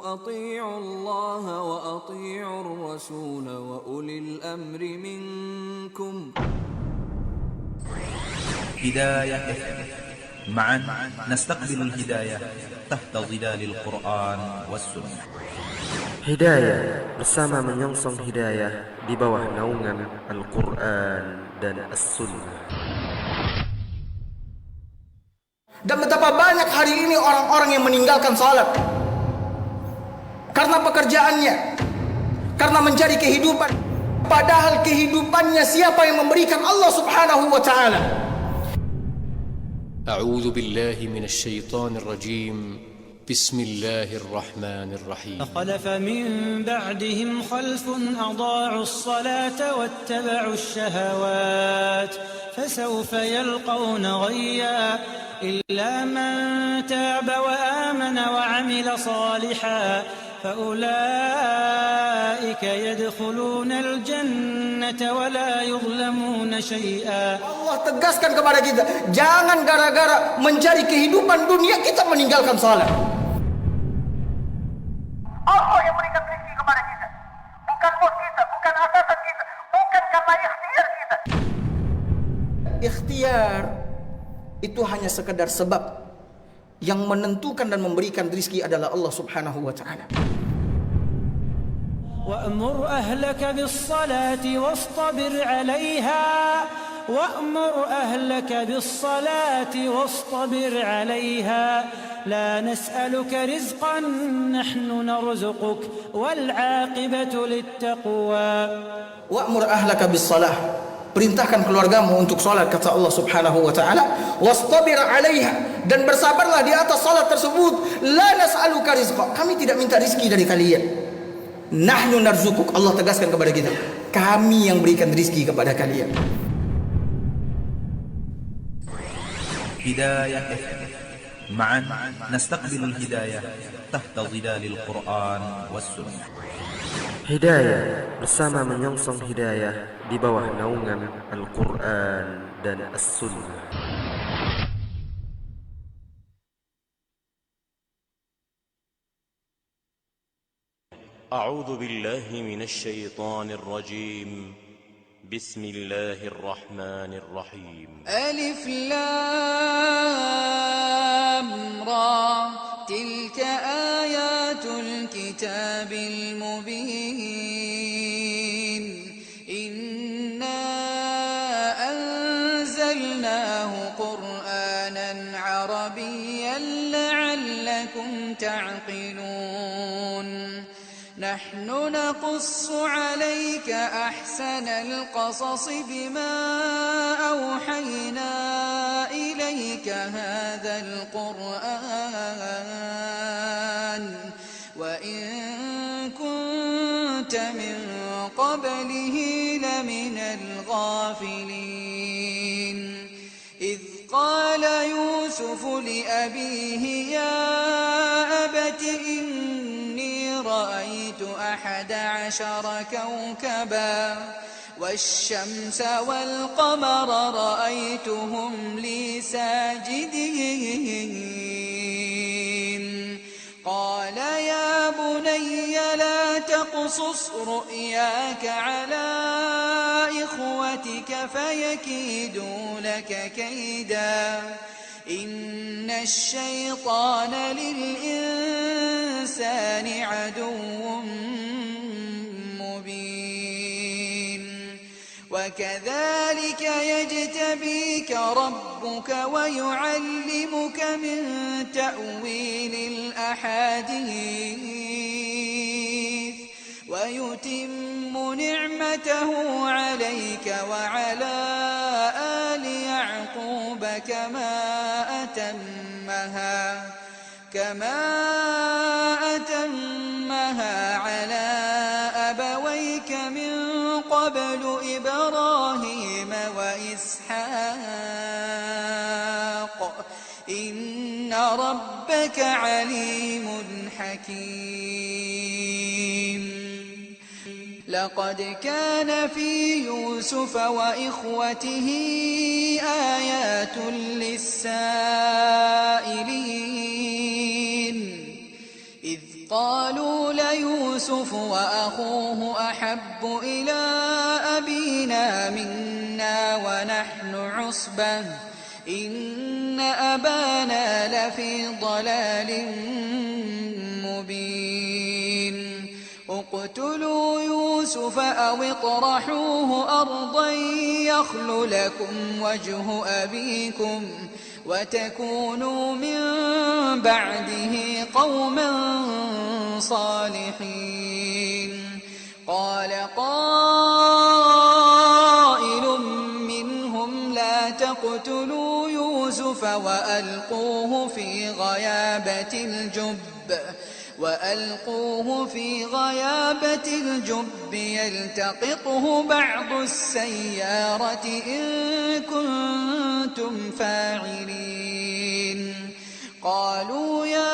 أطيعوا الله وأطيعوا الرسول وأولي الأمر منكم. هداية معا نستقبل الهداية تحت ظلال القرآن والسنة. Hidayah bersama menyongsong hidayah di bawah naungan Al-Quran dan As-Sunnah. Dan betapa banyak hari ini orang-orang yang meninggalkan salat karena pekerjaannya, karena mencari kehidupan, padahal kehidupannya siapa yang memberikan? Allah Subhanahu wa ta'ala. A'udzu billahi minasy syaithanir rajim. Bismillahir rahmanir rahim. Khalafa min ba'dihim khalfun adaa'u as-salata wattaba'u ash-shahawat fasawfa yalqawna ghayya illa man taaba wa amana wa 'amila salihan فأولئك يدخلون الجنة ولا يظلمون شيئا. Allah tegaskan kepada kita, jangan gara-gara mencari kehidupan dunia kita meninggalkan salat. Allah yang berikan rezeki kepada kita, bukan bos kita, bukan atasan kita, bukan karena ikhtiar kita. Ikhtiar itu hanya sekedar sebab. Yang menentukan dan memberikan rezeki adalah Allah Subhanahu wa taala. وأمر أهلك بالصلاة واصطبر عليها وأمر أهلك بالصلاة واصطبر عليها لا نسألك رزقا نحن نرزقك والعاقبة للتقوى. وأمر أهلك بالصلاة, perintahkan keluargamu untuk salat, kata Allah Subhanahu wa taala, wastabir 'alaiha, dan bersabarlah di atas salat tersebut. La nas'aluka rizqa, kami tidak minta rezeki dari kalian. Nahnu narzukuk, Allah tegaskan kepada kita, kami yang berikan rezeki kepada kalian. هداية معا نستقبل الهداية تحت ظلال القرآن والسنة. Hidayah bersama menyongsong hidayah di bawah naungan Al-Quran dan As-Sunnah. أعوذ بالله من الشيطان الرجيم. بسم الله الرحمن الرحيم. ألف لام را تلك آيات الكتاب المبين إنا أنزلناه قرآنا عربيا لعلكم تعقلون نحن نقص عليك أحسن القصص بما أوحينا إليك هذا القرآن وإن كنت من قبله لمن الغافلين إذ قال يوسف لأبيه يا أبت إني رأيت 11 كوكبا والشمس والقمر رأيتهم لي ساجدين قال يا بني لا تقصص رؤياك على إخوتك فيكيدوا لك كيدا إن الشيطان للإنسان عدو مبين وكذلك يجتبيك ربك ويعلمك من تأويل الأحاديث ويتم نعمته عليك وعلى آل يعقوب كما أتمها على أبويك من قبل إبراهيم وإسحاق إن ربك عليم حكيم لقد كان في يوسف وإخوته آيات للسائلين إذ قالوا ليوسف وأخوه أحب إلى أبينا منا ونحن عصبة إن أبانا لفي ضلال مبين اقتلوا يوسف أو اطرحوه أرضا يخل لكم وجه أبيكم وتكونوا من بعده قوما صالحين قال قائل منهم لا تقتلوا يوسف وألقوه في غيابة الجب يلتقطه بعض السيارة إن كنتم فاعلين قالوا يا